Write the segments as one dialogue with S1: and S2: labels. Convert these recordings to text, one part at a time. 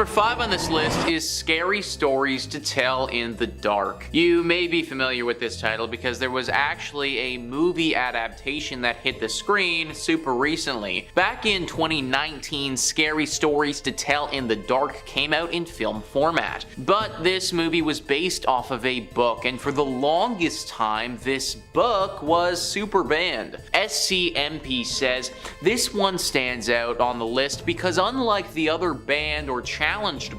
S1: Number 5 on this list is Scary Stories to Tell in the Dark. You may be familiar with this title because there was actually a movie adaptation that hit the screen super recently. Back in 2019, Scary Stories to Tell in the Dark came out in film format. But this movie was based off of a book, and for the longest time, this book was super banned. SCMP says this one stands out on the list because unlike the other banned or challenged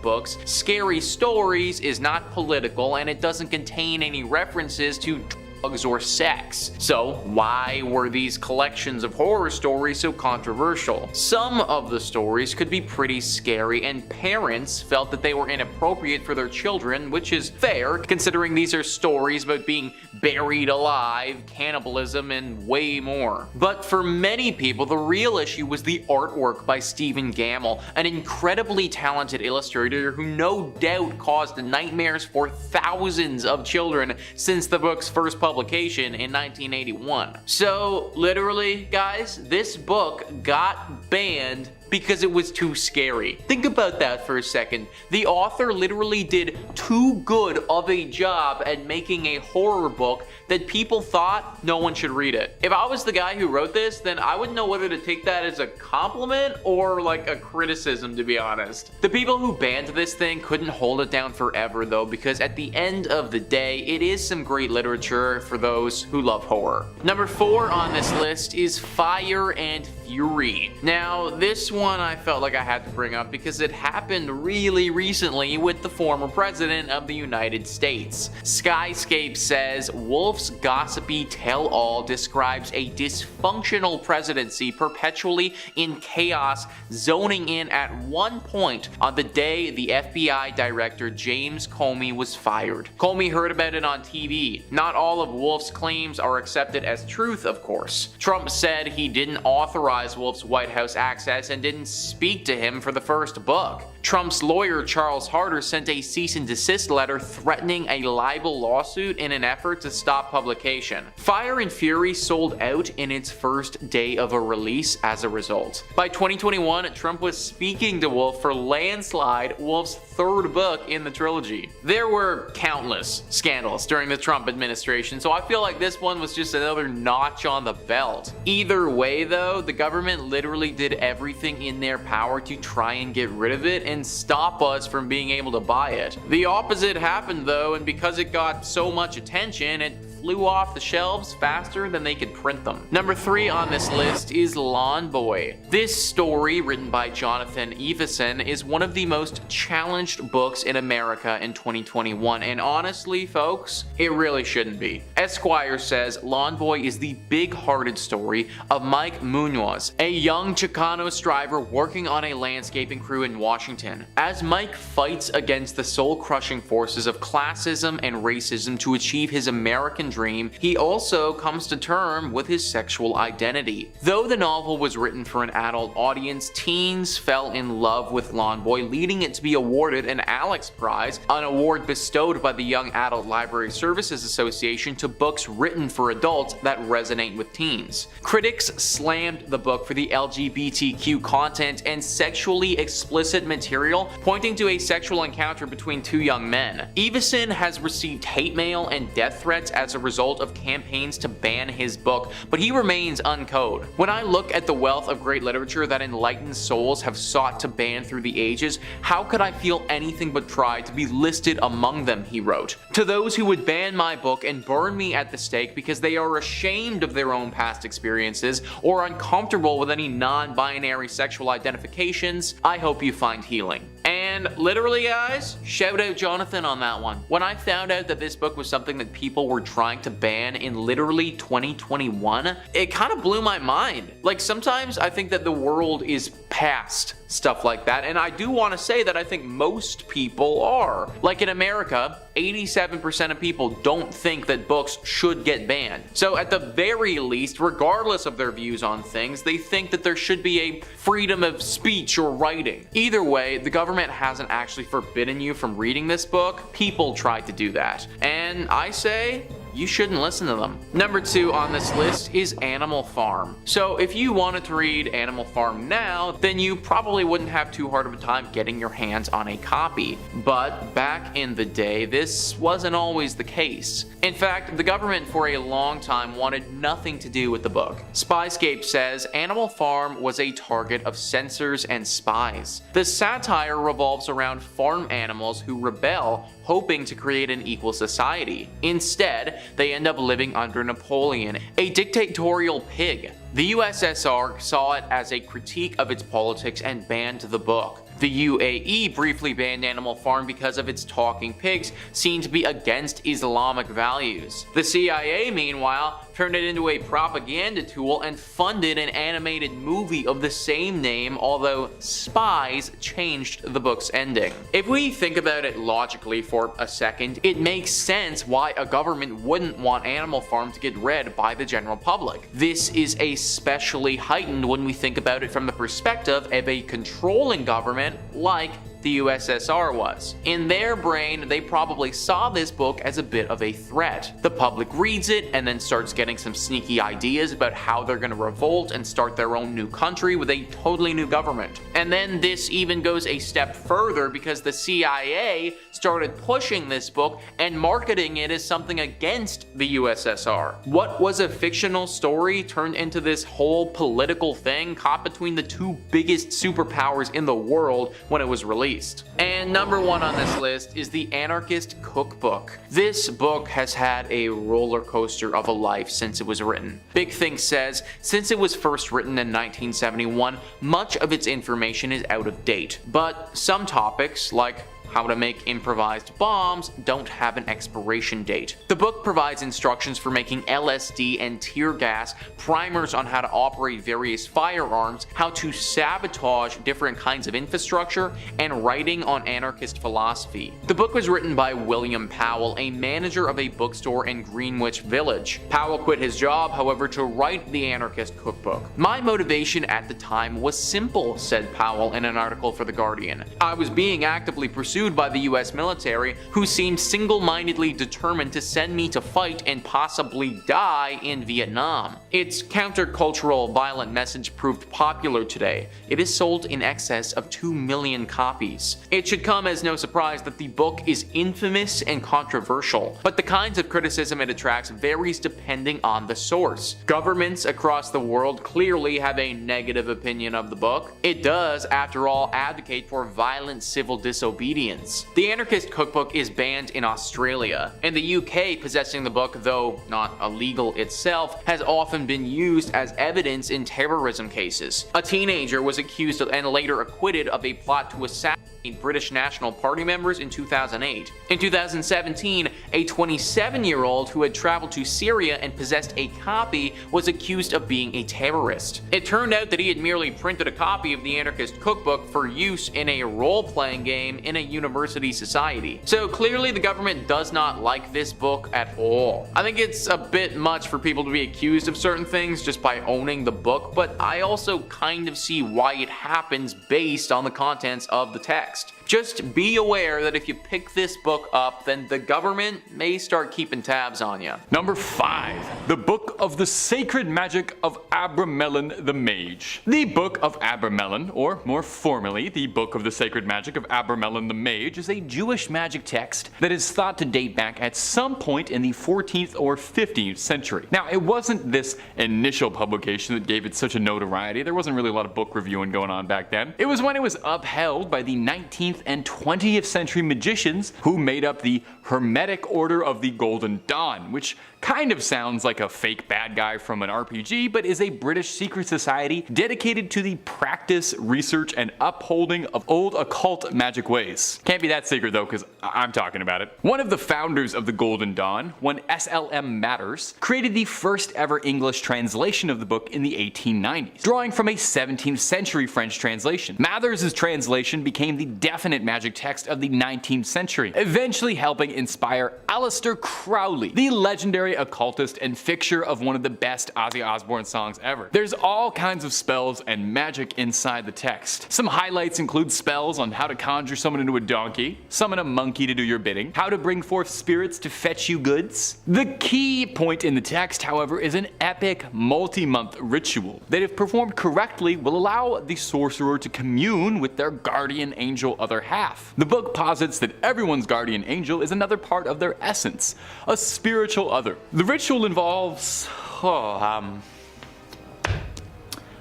S1: books, Scary Stories is not political and it doesn't contain any references to drugs or sex. So why were these collections of horror stories so controversial? Some of the stories could be pretty scary and parents felt that they were inappropriate for their children, which is fair considering these are stories about being buried alive, cannibalism, and way more. But for many people, the real issue was the artwork by Stephen Gammell, an incredibly talented illustrator who no doubt caused nightmares for thousands of children since the book's first publication in 1981. So literally, guys, this book got banned because it was too scary. Think about that for a second. The author literally did too good of a job at making a horror book that people thought no one should read it. If I was the guy who wrote this, then I wouldn't know whether to take that as a compliment or like a criticism, to be honest. The people who banned this thing couldn't hold it down forever though, because at the end of the day, it is some great literature for those who love horror. Number 4 on this list is Fire and Fury. Now, this one I felt like I had to bring up because it happened really recently with the former president of the United States. Skyscape says Wolf's gossipy tell-all describes a dysfunctional presidency perpetually in chaos, zoning in at one point on the day the FBI director James Comey was fired. Comey heard about it on TV. Not all of Wolf's claims are accepted as truth, of course. Trump said he didn't authorize Wolf's White House access and didn't speak to him for the first book. Trump's lawyer Charles Harder sent a cease and desist letter threatening a libel lawsuit in an effort to stop publication. Fire and Fury sold out in its first day of a release as a result. By 2021, Trump was speaking to Wolf for Landslide, Wolf's third book in the trilogy. There were countless scandals during the Trump administration, so I feel like this one was just another notch on the belt. Either way though, the government literally did everything in their power to try and get rid of it and stop us from being able to buy it. The opposite happened though, and because it got so much attention, it flew off the shelves faster than they could print them. Number 3 on this list is Lawn Boy. This story, written by Jonathan Iveson, is one of the most challenged books in America in 2021, and honestly, folks, it really shouldn't be. Esquire says Lawn Boy is the big-hearted story of Mike Munoz, a young Chicano striver working on a landscaping crew in Washington. As Mike fights against the soul-crushing forces of classism and racism to achieve his American dream, he also comes to terms with his sexual identity. Though the novel was written for an adult audience, teens fell in love with Lawn Boy, leading it to be awarded an Alex Prize, an award bestowed by the Young Adult Library Services Association to books written for adults that resonate with teens. Critics slammed the book for the LGBTQ content and sexually explicit material, pointing to a sexual encounter between two young men. Iveson has received hate mail and death threats as a result of campaigns to ban his book, but he remains uncode. When I look at the wealth of great literature that enlightened souls have sought to ban through the ages, how could I feel anything but pride to be listed among them, he wrote. To those who would ban my book and burn me at the stake because they are ashamed of their own past experiences or uncomfortable with any non-binary sexual identifications, I hope you find healing. And literally, guys, shout out Jonathan on that one. When I found out that this book was something that people were trying to ban in literally 2021, it kind of blew my mind. Like, sometimes I think that the world is past stuff like that, and I do want to say that I think most people are. Like in America, 87% of people don't think that books should get banned. So at the very least, regardless of their views on things, they think that there should be a freedom of speech or writing. Either way, the government hasn't actually forbidden you from reading this book. People tried to do that. And I say, you shouldn't listen to them. Number 2 on this list is Animal Farm. So if you wanted to read Animal Farm now, then you probably wouldn't have too hard of a time getting your hands on a copy. But back in the day, this wasn't always the case. In fact, the government for a long time wanted nothing to do with the book. Spyscape says Animal Farm was a target of censors and spies. The satire revolves around farm animals who rebel, hoping to create an equal society. Instead, they end up living under Napoleon, a dictatorial pig. The USSR saw it as a critique of its politics and banned the book. The UAE briefly banned Animal Farm because of its talking pigs seen to be against Islamic values. The CIA, meanwhile, turned it into a propaganda tool and funded an animated movie of the same name, although spies changed the book's ending. If we think about it logically for a second, it makes sense why a government wouldn't want Animal Farm to get read by the general public. This is especially heightened when we think about it from the perspective of a controlling government like the USSR was. In their brain, they probably saw this book as a bit of a threat. The public reads it and then starts getting some sneaky ideas about how they're going to revolt and start their own new country with a totally new government. And then this even goes a step further because the CIA started pushing this book and marketing it as something against the USSR. What was a fictional story turned into this whole political thing caught between the two biggest superpowers in the world when it was released. And number 1 on this list is the Anarchist cookbook. This book has had a roller coaster of a life since it was written. Big Think says, since it was first written in 1971, much of its information is out of date. But some topics, like how to make improvised bombs, don't have an expiration date. The book provides instructions for making LSD and tear gas, primers on how to operate various firearms, how to sabotage different kinds of infrastructure, and writing on anarchist philosophy. The book was written by William Powell, a manager of a bookstore in Greenwich Village. Powell quit his job, however, to write the Anarchist cookbook. My motivation at the time was simple, said Powell in an article for The Guardian. I was being actively pursued by the US military, who seemed single-mindedly determined to send me to fight and possibly die in Vietnam. Its countercultural, violent message proved popular today. It is sold in excess of 2 million copies. It should come as no surprise that the book is infamous and controversial, but the kinds of criticism it attracts varies depending on the source. Governments across the world clearly have a negative opinion of the book. It does, after all, advocate for violent civil disobedience. The Anarchist cookbook is banned in Australia. In the UK, possessing the book, though not illegal itself, has often been used as evidence in terrorism cases. A teenager was accused of and later acquitted of a plot to assassinate British National Party members in 2008. In 2017, a 27-year-old who had traveled to Syria and possessed a copy was accused of being a terrorist. It turned out that he had merely printed a copy of the Anarchist cookbook for use in a role-playing game in a university society. So clearly the government does not like this book at all. I think it's a bit much for people to be accused of certain things just by owning the book, but I also kind of see why it happens based on the contents of the text. Just be aware that if you pick this book up, then the government may start keeping tabs on you.
S2: Number 5. The Book of the Sacred Magic of Abramelin the Mage. The Book of Abramelin, or more formally, the Book of the Sacred Magic of Abramelin the Mage, is a Jewish magic text that is thought to date back at some point in the 14th or 15th century. Now, it wasn't this initial publication that gave it such a notoriety. There wasn't really a lot of book reviewing going on back then. It was when it was upheld by the 19th and 20th century magicians who made up the Hermetic Order of the Golden Dawn, which kind of sounds like a fake bad guy from an RPG, but is a British secret society dedicated to the practice, research, and upholding of old occult magic ways. Can't be that secret though, because I'm talking about it. One of the founders of the Golden Dawn, one SLM Matters, created the first ever English translation of the book in the 1890s, drawing from a 17th century French translation. Mathers' translation became the definition definite magic text of the 19th century, eventually helping inspire Aleister Crowley, the legendary occultist and fixer of one of the best Ozzy Osbourne songs ever. There's all kinds of spells and magic inside the text. Some highlights include spells on how to conjure someone into a donkey, summon a monkey to do your bidding, how to bring forth spirits to fetch you goods. The key point in the text, however, is an epic multi-month ritual that, if performed correctly, will allow the sorcerer to commune with their guardian angel other half. The book posits that everyone's guardian angel is another part of their essence, a spiritual other. The ritual involves, I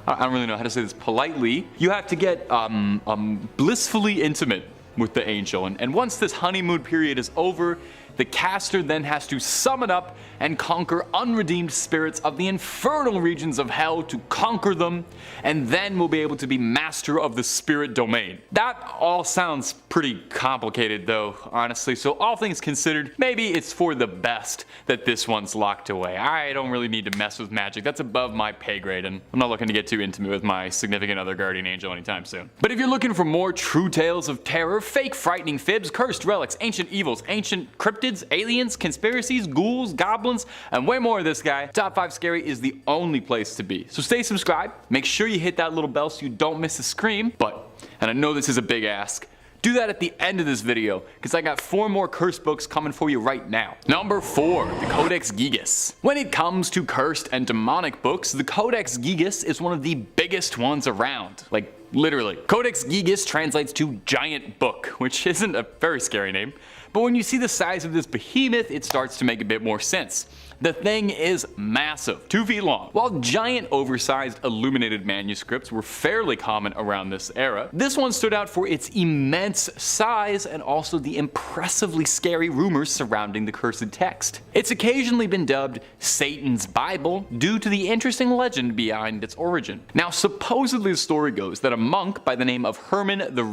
S2: don't really know how to say this politely. You have to get blissfully intimate with the angel, and once this honeymoon period is over, the caster then has to summon up and conquer unredeemed spirits of the infernal regions of hell to conquer them, and then will be able to be master of the spirit domain. That all sounds pretty complicated though, honestly, so all things considered, maybe it's for the best that this one's locked away. I don't really need to mess with magic, that's above my pay grade, and I'm not looking to get too intimate with my significant other guardian angel anytime soon. But if you're looking for more true tales of terror, fake frightening fibs, cursed relics, ancient evils, ancient cryptids, aliens, conspiracies, ghouls, goblins, and way more of this guy, Top 5 Scary is the only place to be. So stay subscribed, make sure you hit that little bell so you don't miss a scream, but, and I know this is a big ask, do that at the end of this video, because I got 4 more cursed books coming for you right now. Number 4, the Codex Gigas. When it comes to cursed and demonic books, the Codex Gigas is one of the biggest ones around. Like, literally. Codex Gigas translates to giant book, which isn't a very scary name, but when you see the size of this behemoth, it starts to make a bit more sense. The thing is massive, 2 feet long. While giant oversized illuminated manuscripts were fairly common around this era, this one stood out for its immense size and also the impressively scary rumors surrounding the cursed text. It's occasionally been dubbed Satan's Bible due to the interesting legend behind its origin. Now, supposedly the story goes that a monk by the name of Herman the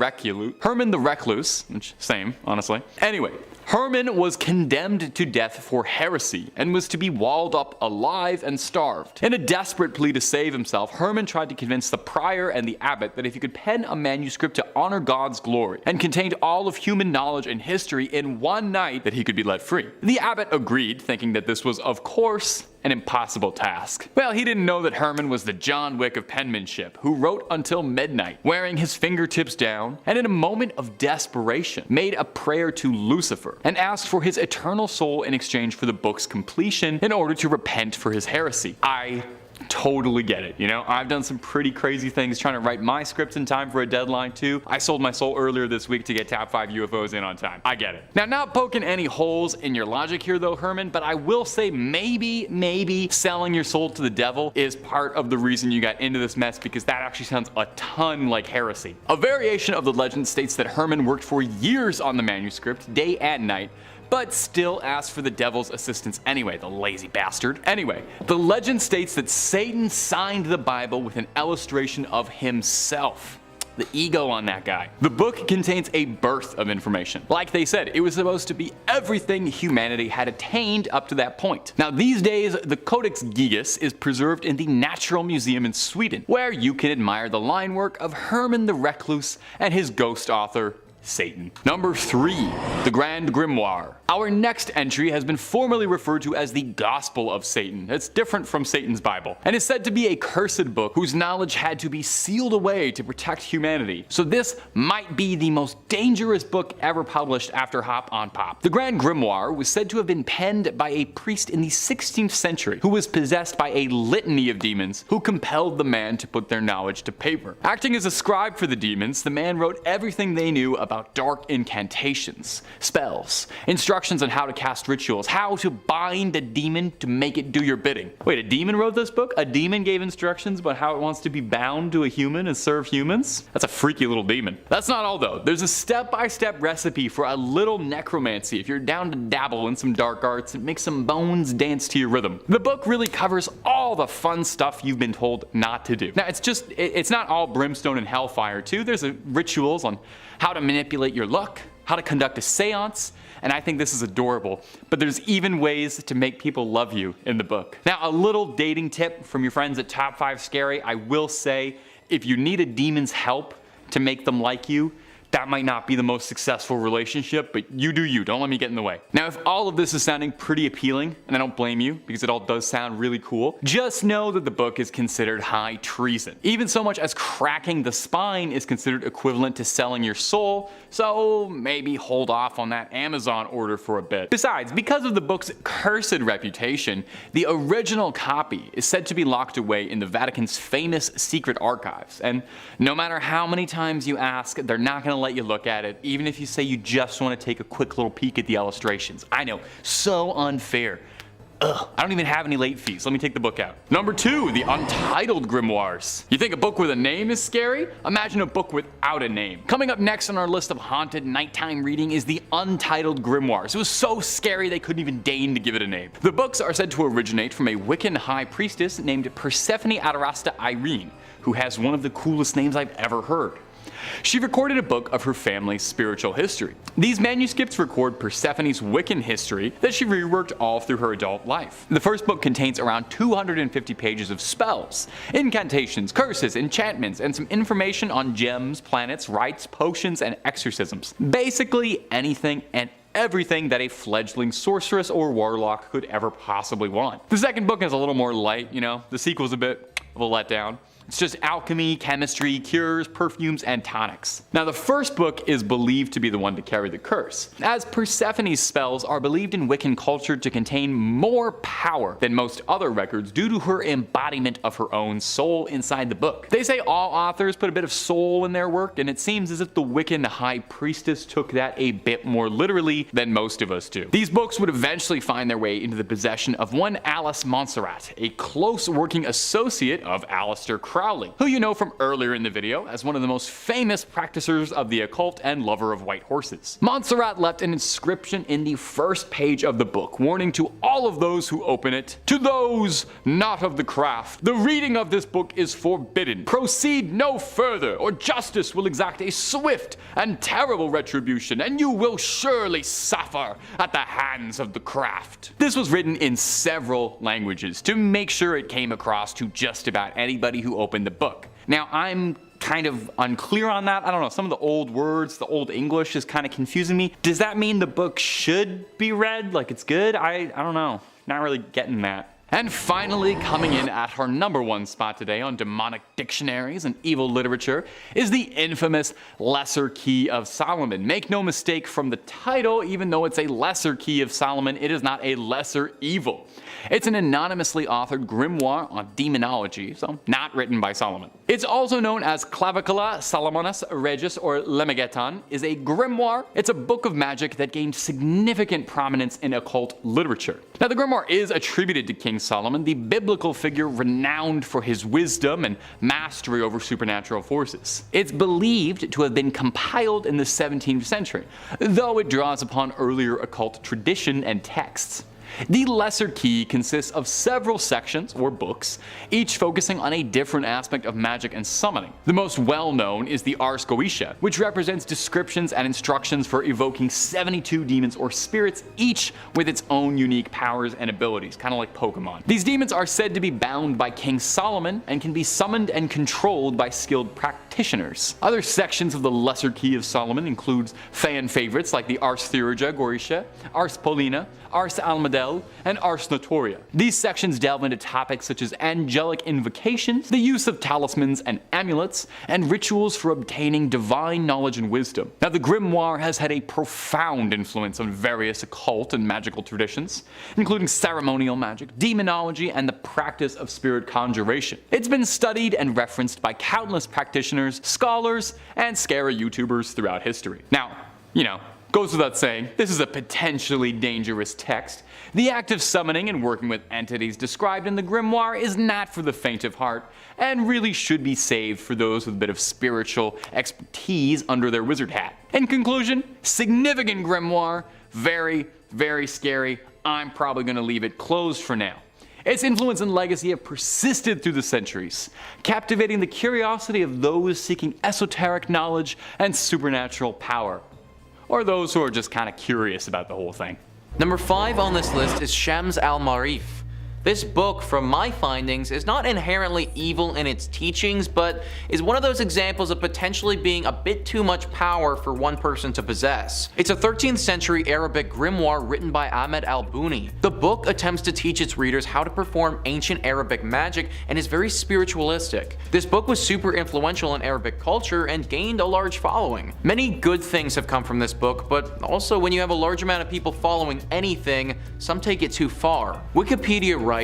S2: Recluse, which same, honestly. Anyway, Herman was condemned to death for heresy and was to be walled up alive and starved. In a desperate plea to save himself, Herman tried to convince the prior and the abbot that if he could pen a manuscript to honor God's glory and contained all of human knowledge and history in one night, that he could be let free. The abbot agreed, thinking that this was, of course, an impossible task. Well, he didn't know that Herman was the John Wick of penmanship, who wrote until midnight, wearing his fingertips down, and in a moment of desperation, made a prayer to Lucifer, and asked for his eternal soul in exchange for the book's completion in order to repent for his heresy. I totally get it, you know? I've done some pretty crazy things trying to write my script in time for a deadline too. I sold my soul earlier this week to get Top 5 UFOs in on time. I get it. Now, not poking any holes in your logic here though, Herman, but I will say maybe selling your soul to the devil is part of the reason you got into this mess, because that actually sounds a ton like heresy. A variation of the legend states that Herman worked for years on the manuscript, day and night, but still asked for the devil's assistance anyway, the lazy bastard. Anyway, the legend states that Satan signed the Bible with an illustration of himself. The ego on that guy. The book contains a birth of information. Like they said, it was supposed to be everything humanity had attained up to that point. Now these days, the Codex Gigas is preserved in the Natural Museum in Sweden, where you can admire the line work of Herman the Recluse and his ghost author, Satan. Number 3, the Grand Grimoire. Our next entry has been formerly referred to as the Gospel of Satan. It's different from Satan's Bible, and is said to be a cursed book whose knowledge had to be sealed away to protect humanity. So this might be the most dangerous book ever published after Hop on Pop. The Grand Grimoire was said to have been penned by a priest in the 16th century who was possessed by a litany of demons who compelled the man to put their knowledge to paper. Acting as a scribe for the demons, the man wrote everything they knew about dark incantations, spells, instructions on how to cast rituals, how to bind a demon to make it do your bidding. Wait, a demon wrote this book? A demon gave instructions about how it wants to be bound to a human and serve humans? That's a freaky little demon. That's not all though. There's a step-by-step recipe for a little necromancy if you're down to dabble in some dark arts and make some bones dance to your rhythm. The book really covers all the fun stuff you've been told not to do. Now it's not all brimstone and hellfire too. There's rituals on how to manipulate your luck, how to conduct a seance, and I think this is adorable. But there's even ways to make people love you in the book. Now, a little dating tip from your friends at Top 5 Scary. I will say, if you need a demon's help to make them like you, that might not be the most successful relationship, but you do you, don't let me get in the way. Now, if all of this is sounding pretty appealing, and I don't blame you, because it all does sound really cool, just know that the book is considered high treason. Even so much as cracking the spine is considered equivalent to selling your soul, so maybe hold off on that Amazon order for a bit. Besides, because of the book's cursed reputation, the original copy is said to be locked away in the Vatican's famous secret archives, and no matter how many times you ask, they're not going to let you look at it, even if you say you just want to take a quick little peek at the illustrations. I know, so unfair. Ugh, I don't even have any late fees. Let me take the book out. Number 2, the Untitled grimoires. You think a book with a name is scary? Imagine a book without a name. Coming up next on our list of haunted nighttime reading is the Untitled grimoires. It was so scary they couldn't even deign to give it a name. The books are said to originate from a Wiccan high priestess named Persephone Adarasta Irene, who has one of the coolest names I've ever heard. She recorded a book of her family's spiritual history. These manuscripts record Persephone's Wiccan history that she reworked all through her adult life. The first book contains around 250 pages of spells, incantations, curses, enchantments, and some information on gems, planets, rites, potions, and exorcisms. Basically anything and everything that a fledgling sorceress or warlock could ever possibly want. The second book is a little more light, the sequel's a bit of a letdown. It's just alchemy, chemistry, cures, perfumes, and tonics. Now, the first book is believed to be the one to carry the curse, as Persephone's spells are believed in Wiccan culture to contain more power than most other records due to her embodiment of her own soul inside the book. They say all authors put a bit of soul in their work, and it seems as if the Wiccan high priestess took that a bit more literally than most of us do. These books would eventually find their way into the possession of one Alice Montserrat, a close working associate of Aleister Crowley, who you know from earlier in the video as one of the most famous practicers of the occult and lover of white horses. Montserrat left an inscription in the first page of the book, warning to all of those who open it, "To those not of the craft, the reading of this book is forbidden. Proceed no further, or justice will exact a swift and terrible retribution, and you will surely suffer at the hands of the craft." This was written in several languages to make sure it came across to just about anybody who opened the book. Now, I'm kind of unclear on that. I don't know, some of the old words, the old English is kind of confusing me. Does that mean the book should be read like it's good? I don't know. Not really getting that. And finally, coming in at our number 1 spot today on demonic dictionaries and evil literature is the infamous Lesser Key of Solomon. Make no mistake from the title, even though it's a Lesser Key of Solomon, it is not a lesser evil. It's an anonymously authored grimoire on demonology, so not written by Solomon. It's also known as Clavicula Salomonis Regis or Lemegeton, is a grimoire. It's a book of magic that gained significant prominence in occult literature. Now, the grimoire is attributed to King Solomon, the biblical figure renowned for his wisdom and mastery over supernatural forces. It's believed to have been compiled in the 17th century, though it draws upon earlier occult tradition and texts. The Lesser Key consists of several sections, or books, each focusing on a different aspect of magic and summoning. The most well-known is the Ars Goetia, which represents descriptions and instructions for evoking 72 demons or spirits, each with its own unique powers and abilities, kind of like Pokemon. These demons are said to be bound by King Solomon and can be summoned and controlled by skilled practitioners. Other sections of the Lesser Key of Solomon includes fan favorites like the Ars Theurgia Goetia, Ars Paulina, Ars Almadel, and Ars Notoria. These sections delve into topics such as angelic invocations, the use of talismans and amulets, and rituals for obtaining divine knowledge and wisdom. Now, the grimoire has had a profound influence on various occult and magical traditions, including ceremonial magic, demonology, and the practice of spirit conjuration. It's been studied and referenced by countless practitioners, scholars, and scary YouTubers throughout history. Now, goes without saying, this is a potentially dangerous text. The act of summoning and working with entities described in the grimoire is not for the faint of heart, and really should be saved for those with a bit of spiritual expertise under their wizard hat. In conclusion, significant grimoire, very, very scary. I'm probably going to leave it closed for now. Its influence and legacy have persisted through the centuries, captivating the curiosity of those seeking esoteric knowledge and supernatural power, or those who are just kind of curious about the whole thing.
S1: Number 5 on this list is Shams al-Marif. This book, from my findings, is not inherently evil in its teachings, but is one of those examples of potentially being a bit too much power for one person to possess. It's a 13th century Arabic grimoire written by Ahmed al-Buni. The book attempts to teach its readers how to perform ancient Arabic magic and is very spiritualistic. This book was super influential in Arabic culture and gained a large following. Many good things have come from this book, but also when you have a large amount of people following anything, some take it too far. Wikipedia writes,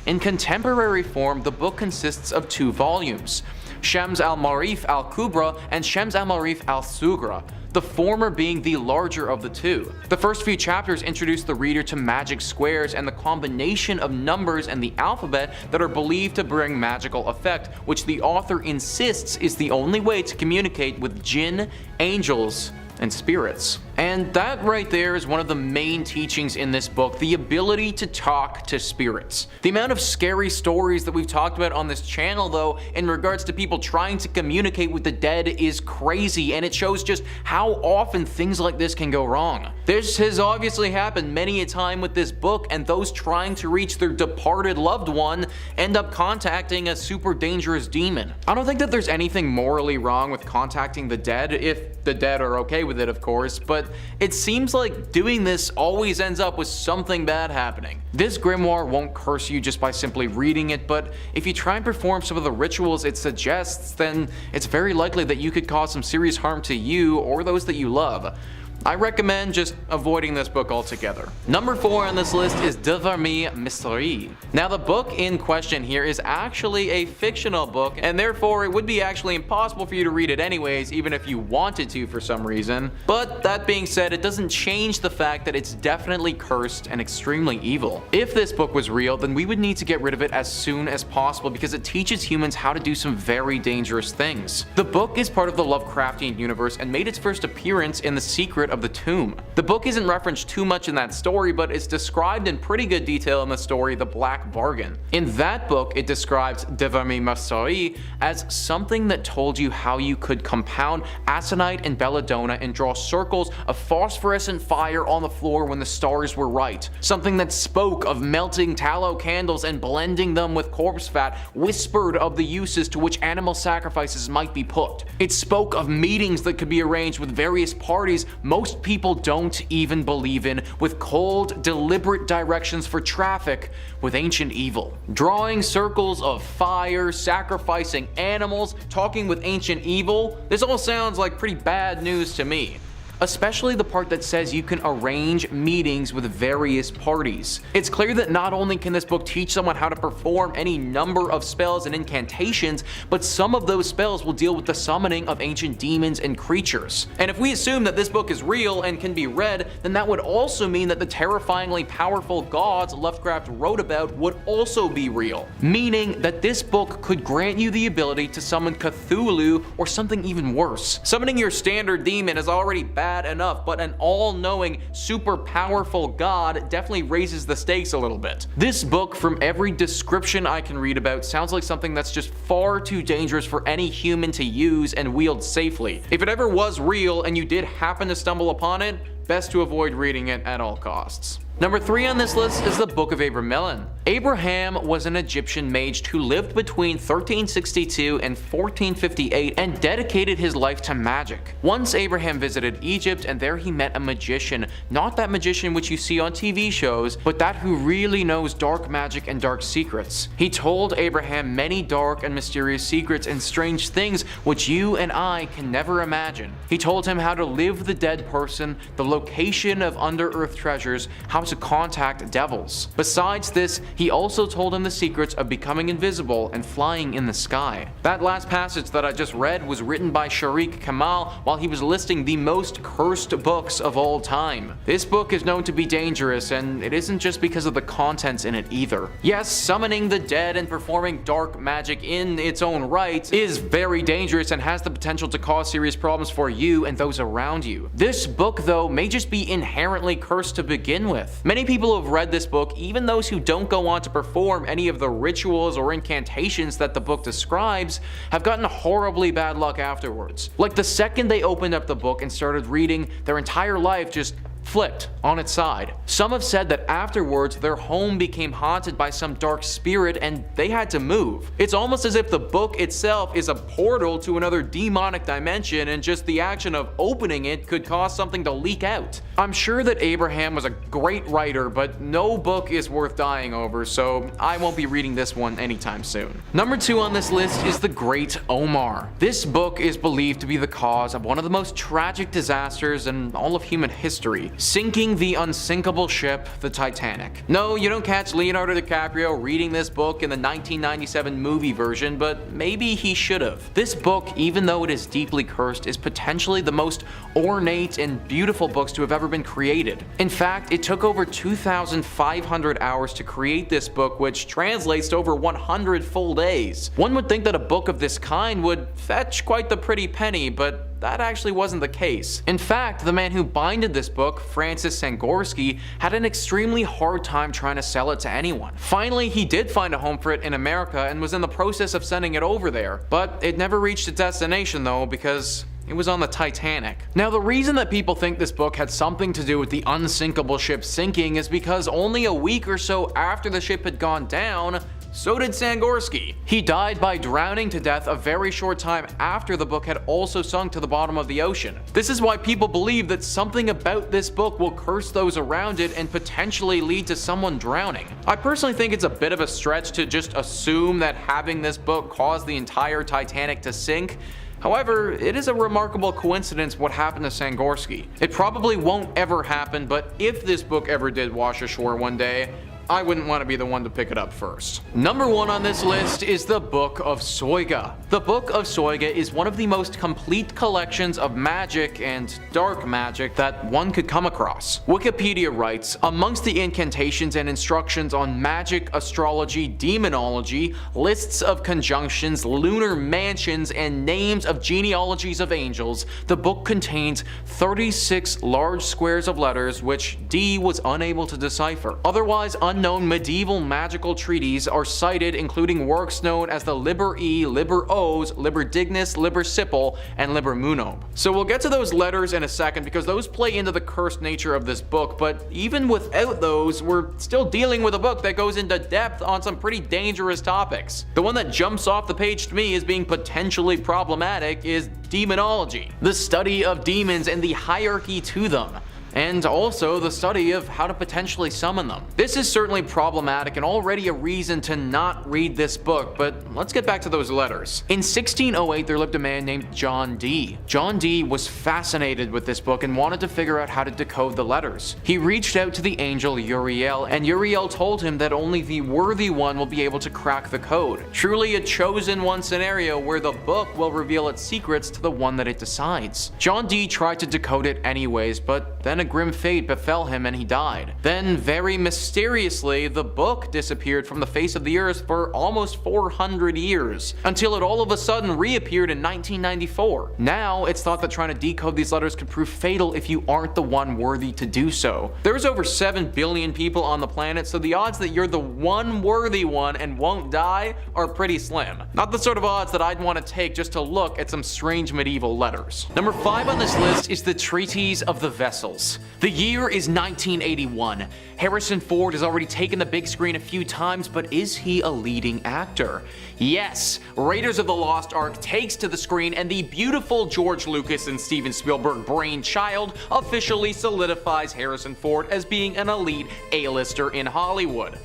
S1: in contemporary form, the book consists of 2 volumes, Shams al-Marif al-Kubra and Shams al-Marif al-Sugra, the former being the larger of the 2. The first few chapters introduce the reader to magic squares and the combination of numbers and the alphabet that are believed to bring magical effect, which the author insists is the only way to communicate with jinn, angels, and spirits. And that right there is one of the main teachings in this book, the ability to talk to spirits. The amount of scary stories that we've talked about on this channel though, in regards to people trying to communicate with the dead is crazy, and it shows just how often things like this can go wrong. This has obviously happened many a time with this book, and those trying to reach their departed loved one end up contacting a super dangerous demon. I don't think that there's anything morally wrong with contacting the dead, if the dead are okay with it of course, but it seems like doing this always ends up with something bad happening. This grimoire won't curse you just by simply reading it, but if you try and perform some of the rituals it suggests, then it's very likely that you could cause some serious harm to you or those that you love. I recommend just avoiding this book altogether. Number 4 on this list is De vermis mysteriis. Now the book in question here is actually a fictional book, and therefore it would be actually impossible for you to read it anyways, even if you wanted to for some reason. But that being said, it doesn't change the fact that it's definitely cursed and extremely evil. If this book was real, then we would need to get rid of it as soon as possible because it teaches humans how to do some very dangerous things. The book is part of the Lovecraftian universe and made its first appearance in The Secret of the Tomb. The book isn't referenced too much in that story, but it's described in pretty good detail in the story The Black Bargain. In that book, it describes De vermis mysteriis as something that told you how you could compound aconite and belladonna and draw circles of phosphorescent fire on the floor when the stars were right. Something that spoke of melting tallow candles and blending them with corpse fat, whispered of the uses to which animal sacrifices might be put. It spoke of meetings that could be arranged with various parties most people don't even believe in, with cold, deliberate directions for traffic with ancient evil. Drawing circles of fire, sacrificing animals, talking with ancient evil, this all sounds like pretty bad news to me. Especially the part that says you can arrange meetings with various parties. It's clear that not only can this book teach someone how to perform any number of spells and incantations, but some of those spells will deal with the summoning of ancient demons and creatures. And if we assume that this book is real and can be read, then that would also mean that the terrifyingly powerful gods Lovecraft wrote about would also be real. Meaning that this book could grant you the ability to summon Cthulhu or something even worse. Summoning your standard demon is already bad enough, but an all-knowing, super powerful god definitely raises the stakes a little bit. This book, from every description I can read about, sounds like something that's just far too dangerous for any human to use and wield safely. If it ever was real and you did happen to stumble upon it, best to avoid reading it at all costs. Number 3 on this list is the Book of Abramelin. Abraham was an Egyptian mage who lived between 1362 and 1458 and dedicated his life to magic. Once Abraham visited Egypt, and there he met a magician, not that magician which you see on TV shows, but that who really knows dark magic and dark secrets. He told Abraham many dark and mysterious secrets and strange things which you and I can never imagine. He told him how to live the dead person, the location of under-earth treasures, how to contact devils. Besides this, he also told him the secrets of becoming invisible and flying in the sky. That last passage that I just read was written by Sharik Kamal while he was listing the most cursed books of all time. This book is known to be dangerous, and it isn't just because of the contents in it either. Yes, summoning the dead and performing dark magic in its own right is very dangerous and has the potential to cause serious problems for you and those around you. This book, though, may just be inherently cursed to begin with. Many people who have read this book, even those who don't go on to perform any of the rituals or incantations that the book describes, have gotten horribly bad luck afterwards. Like the second they opened up the book and started reading, their entire life just flipped on its side. Some have said that afterwards their home became haunted by some dark spirit and they had to move. It's almost as if the book itself is a portal to another demonic dimension, and just the action of opening it could cause something to leak out. I'm sure that Abraham was a great writer, but no book is worth dying over, so I won't be reading this one anytime soon. Number 2 on this list is The Great Omar. This book is believed to be the cause of one of the most tragic disasters in all of human history, sinking the unsinkable ship, the Titanic. No, you don't catch Leonardo DiCaprio reading this book in the 1997 movie version, but maybe he should have. This book, even though it is deeply cursed, is potentially the most ornate and beautiful books to have ever been created. In fact, it took over 2,500 hours to create this book, which translates to over 100 full days. One would think that a book of this kind would fetch quite the pretty penny, but that actually wasn't the case. In fact, the man who binded this book, Francis Sangorski, had an extremely hard time trying to sell it to anyone. Finally, he did find a home for it in America and was in the process of sending it over there, but it never reached its destination though, because it was on the Titanic. Now, the reason that people think this book had something to do with the unsinkable ship sinking is because only a week or so after the ship had gone down, so did Sangorski. He died by drowning to death a very short time after the book had also sunk to the bottom of the ocean. This is why people believe that something about this book will curse those around it and potentially lead to someone drowning. I personally think it's a bit of a stretch to just assume that having this book caused the entire Titanic to sink. However, it is a remarkable coincidence what happened to Sangorski. It probably won't ever happen, but if this book ever did wash ashore one day, I wouldn't want to be the one to pick it up first. Number 1 on this list is the Book of Soga. The Book of Soga is one of the most complete collections of magic and dark magic that one could come across. Wikipedia writes, amongst the incantations and instructions on magic, astrology, demonology, lists of conjunctions, lunar mansions, and names of genealogies of angels, the book contains 36 large squares of letters which Dee was unable to decipher. Otherwise unknown medieval magical treaties are cited, including works known as the Liber E, Liber Os, Liber Dignus, Liber Sipil, and Liber Munob. So we'll get to those letters in a second because those play into the cursed nature of this book, but even without those, we're still dealing with a book that goes into depth on some pretty dangerous topics. The one that jumps off the page to me as being potentially problematic is demonology, the study of demons and the hierarchy to them, and also the study of how to potentially summon them. This is certainly problematic and already a reason to not read this book, but let's get back to those letters. In 1608, there lived a man named John Dee. John Dee was fascinated with this book and wanted to figure out how to decode the letters. He reached out to the angel Uriel, and Uriel told him that only the worthy one will be able to crack the code. Truly a chosen one scenario where the book will reveal its secrets to the one that it decides. John Dee tried to decode it anyways, but then a grim fate befell him and he died. Then, very mysteriously, the book disappeared from the face of the earth for almost 400 years, until it all of a sudden reappeared in 1994. Now, it's thought that trying to decode these letters could prove fatal if you aren't the one worthy to do so. There's over 7 billion people on the planet, so the odds that you're the one worthy one and won't die are pretty slim. Not the sort of odds that I'd want to take just to look at some strange medieval letters. Number 5 on this list is the Treaties of the Vessels. The year is 1981. Harrison Ford has already taken the big screen a few times, but is he a leading actor? Yes, Raiders of the Lost Ark takes to the screen, and the beautiful George Lucas and Steven Spielberg brainchild officially solidifies Harrison Ford as being an elite A-lister in Hollywood.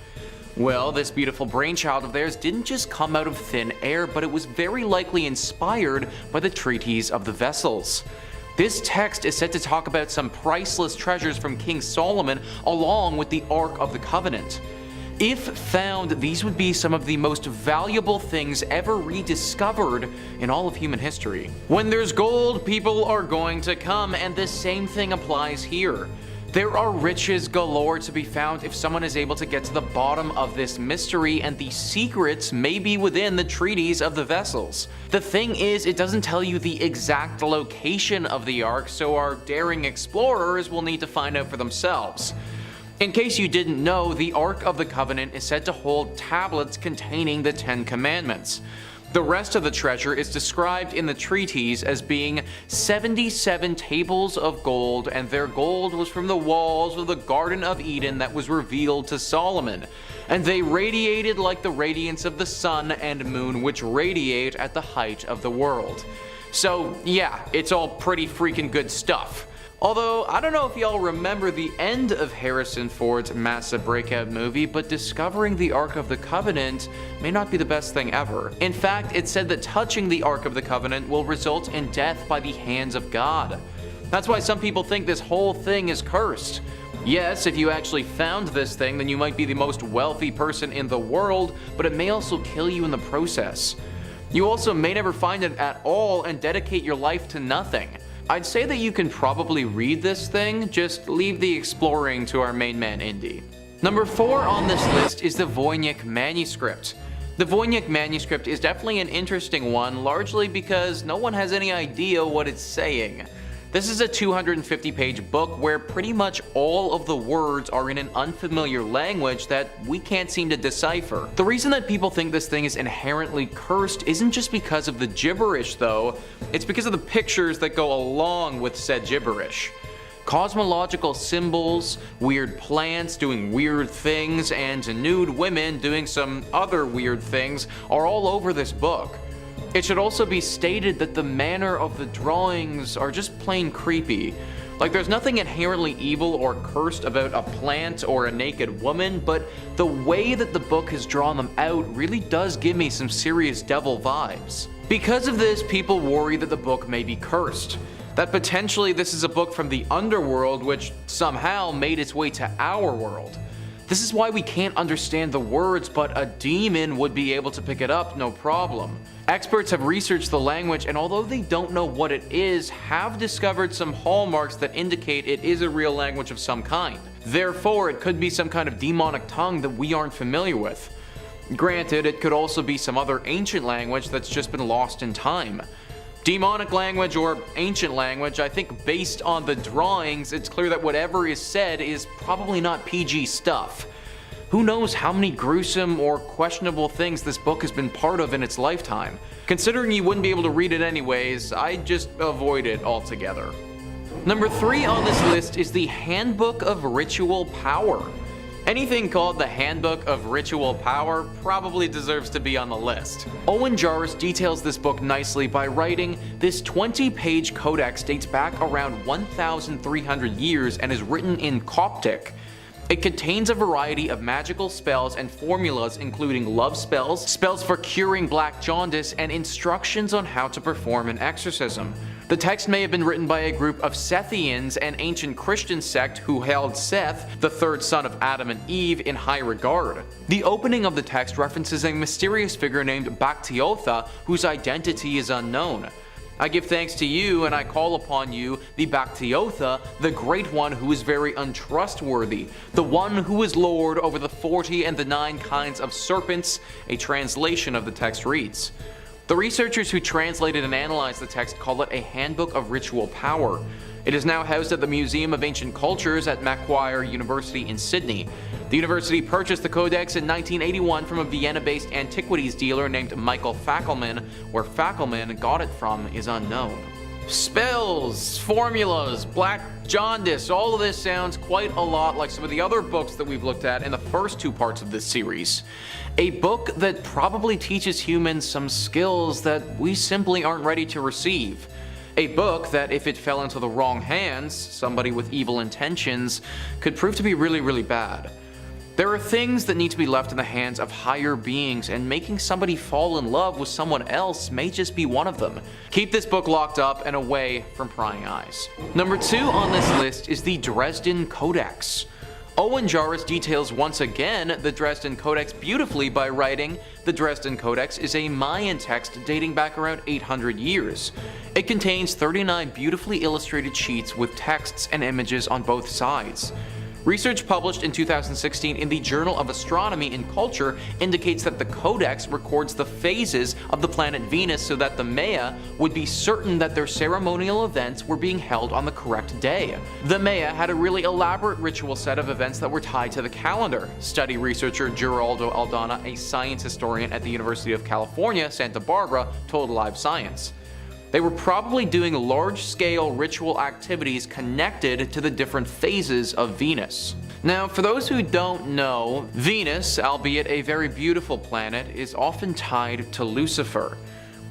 S1: Well, this beautiful brainchild of theirs didn't just come out of thin air, but it was very likely inspired by the Treaties of the Vessels. This text is said to talk about some priceless treasures from King Solomon along with the Ark of the Covenant. If found, these would be some of the most valuable things ever rediscovered in all of human history. When there's gold, people are going to come, and the same thing applies here. There are riches galore to be found if someone is able to get to the bottom of this mystery, and the secrets may be within the Treaties of the Vessels. The thing is, it doesn't tell you the exact location of the Ark, so our daring explorers will need to find out for themselves. In case you didn't know, the Ark of the Covenant is said to hold tablets containing the 10 Commandments. The rest of the treasure is described in the Treaties as being 77 tables of gold, and their gold was from the walls of the Garden of Eden that was revealed to Solomon. And they radiated like the radiance of the sun and moon, which radiate at the height of the world. So yeah, it's all pretty freaking good stuff. Although, I don't know if y'all remember the end of Harrison Ford's massive breakout movie, but discovering the Ark of the Covenant may not be the best thing ever. In fact, it's said that touching the Ark of the Covenant will result in death by the hands of God. That's why some people think this whole thing is cursed. Yes, if you actually found this thing, then you might be the most wealthy person in the world, but it may also kill you in the process. You also may never find it at all and dedicate your life to nothing. I'd say that you can probably read this thing, just leave the exploring to our main man Indy. Number 4 on this list is the Voynich manuscript. The Voynich manuscript is definitely an interesting one, largely because no one has any idea what it's saying. This is a 250-page book where pretty much all of the words are in an unfamiliar language that we can't seem to decipher. The reason that people think this thing is inherently cursed isn't just because of the gibberish though, it's because of the pictures that go along with said gibberish. Cosmological symbols, weird plants doing weird things, and nude women doing some other weird things are all over this book. It should also be stated that the manner of the drawings are just plain creepy. Like, there's nothing inherently evil or cursed about a plant or a naked woman, but the way that the book has drawn them out really does give me some serious devil vibes. Because of this, people worry that the book may be cursed. That potentially this is a book from the underworld which somehow made its way to our world. This is why we can't understand the words, but a demon would be able to pick it up no problem. Experts have researched the language, and although they don't know what it is, have discovered some hallmarks that indicate it is a real language of some kind. Therefore, it could be some kind of demonic tongue that we aren't familiar with. Granted, it could also be some other ancient language that's just been lost in time. Demonic language or ancient language, I think based on the drawings, it's clear that whatever is said is probably not PG stuff. Who knows how many gruesome or questionable things this book has been part of in its lifetime. Considering you wouldn't be able to read it anyways, I'd just avoid it altogether. Number 3 on this list is the Handbook of Ritual Power. Anything called the Handbook of Ritual Power probably deserves to be on the list. Owen Jarvis details this book nicely by writing, "This 20-page codex dates back around 1,300 years and is written in Coptic. It contains a variety of magical spells and formulas including love spells, spells for curing black jaundice, and instructions on how to perform an exorcism. The text may have been written by a group of Sethians, an ancient Christian sect who held Seth, the third son of Adam and Eve, in high regard. The opening of the text references a mysterious figure named Bactiotha, whose identity is unknown. I give thanks to you, and I call upon you, the Bactiotha, the great one who is very untrustworthy, the one who is Lord over the 40 and the 9 kinds of serpents," a translation of the text reads. The researchers who translated and analyzed the text call it a Handbook of Ritual Power. It is now housed at the Museum of Ancient Cultures at Macquarie University in Sydney. The university purchased the Codex in 1981 from a Vienna-based antiquities dealer named Michael Fackelman. Where Fackelman got it from is unknown. Spells, formulas, black jaundice, all of this sounds quite a lot like some of the other books that we've looked at in the first 2 parts of this series. A book that probably teaches humans some skills that we simply aren't ready to receive. A book that, if it fell into the wrong hands, somebody with evil intentions, could prove to be really, really bad. There are things that need to be left in the hands of higher beings, and making somebody fall in love with someone else may just be one of them. Keep this book locked up and away from prying eyes. Number 2 on this list is the Dresden Codex. Owen Jarvis details once again the Dresden Codex beautifully by writing, "The Dresden Codex is a Mayan text dating back around 800 years. It contains 39 beautifully illustrated sheets with texts and images on both sides. Research published in 2016 in the Journal of Astronomy and Culture indicates that the Codex records the phases of the planet Venus so that the Maya would be certain that their ceremonial events were being held on the correct day. The Maya had a really elaborate ritual set of events that were tied to the calendar. Study researcher Geraldo Aldana, a science historian at the University of California, Santa Barbara, told Live Science. They were probably doing large-scale ritual activities connected to the different phases of Venus. Now, for those who don't know, Venus, albeit a very beautiful planet, is often tied to Lucifer.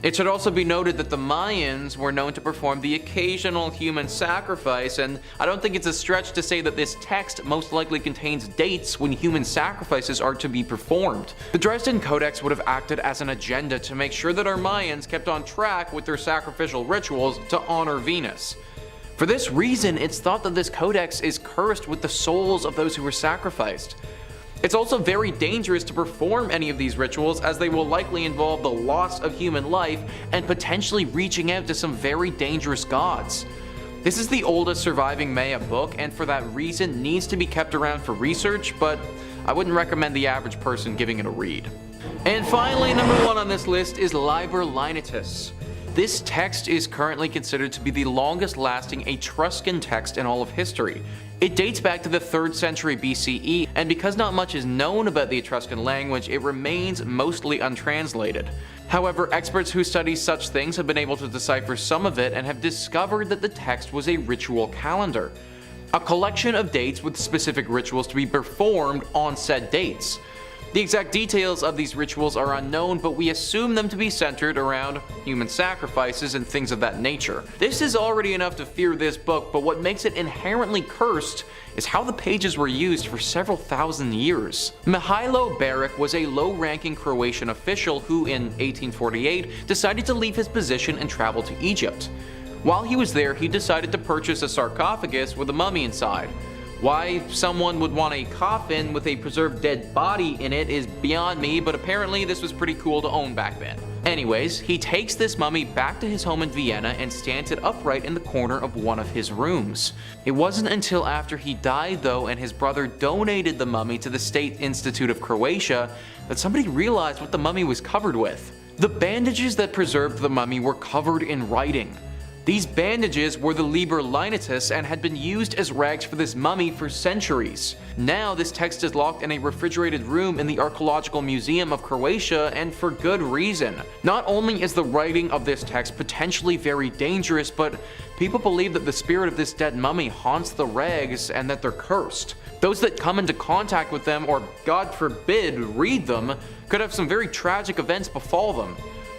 S1: It should also be noted that the Mayans were known to perform the occasional human sacrifice, and I don't think it's a stretch to say that this text most likely contains dates when human sacrifices are to be performed. The Dresden Codex would have acted as an agenda to make sure that our Mayans kept on track with their sacrificial rituals to honor Venus. For this reason, it's thought that this codex is cursed with the souls of those who were sacrificed. It's also very dangerous to perform any of these rituals, as they will likely involve the loss of human life and potentially reaching out to some very dangerous gods. This is the oldest surviving Maya book, and for that reason needs to be kept around for research, but I wouldn't recommend the average person giving it a read. And finally, number 1 on this list is Liber linteus. This text is currently considered to be the longest lasting Etruscan text in all of history. It dates back to the 3rd century BCE, and because not much is known about the Etruscan language, it remains mostly untranslated. However, experts who study such things have been able to decipher some of it and have discovered that the text was a ritual calendar, a collection of dates with specific rituals to be performed on said dates. The exact details of these rituals are unknown, but we assume them to be centered around human sacrifices and things of that nature. This is already enough to fear this book, but what makes it inherently cursed is how the pages were used for several thousand years. Mihailo Beric was a low-ranking Croatian official who, in 1848, decided to leave his position and travel to Egypt. While he was there, he decided to purchase a sarcophagus with a mummy inside. Why someone would want a coffin with a preserved dead body in it is beyond me, but apparently this was pretty cool to own back then. Anyways, he takes this mummy back to his home in Vienna and stands it upright in the corner of one of his rooms. It wasn't until after he died though and his brother donated the mummy to the State Institute of Croatia that somebody realized what the mummy was covered with. The bandages that preserved the mummy were covered in writing. These bandages were the Liber linteus and had been used as rags for this mummy for centuries. Now this text is locked in a refrigerated room in the Archaeological Museum of Croatia, and for good reason. Not only is the writing of this text potentially very dangerous, but people believe that the spirit of this dead mummy haunts the rags and that they're cursed. Those that come into contact with them, or God forbid, read them, could have some very tragic events befall them.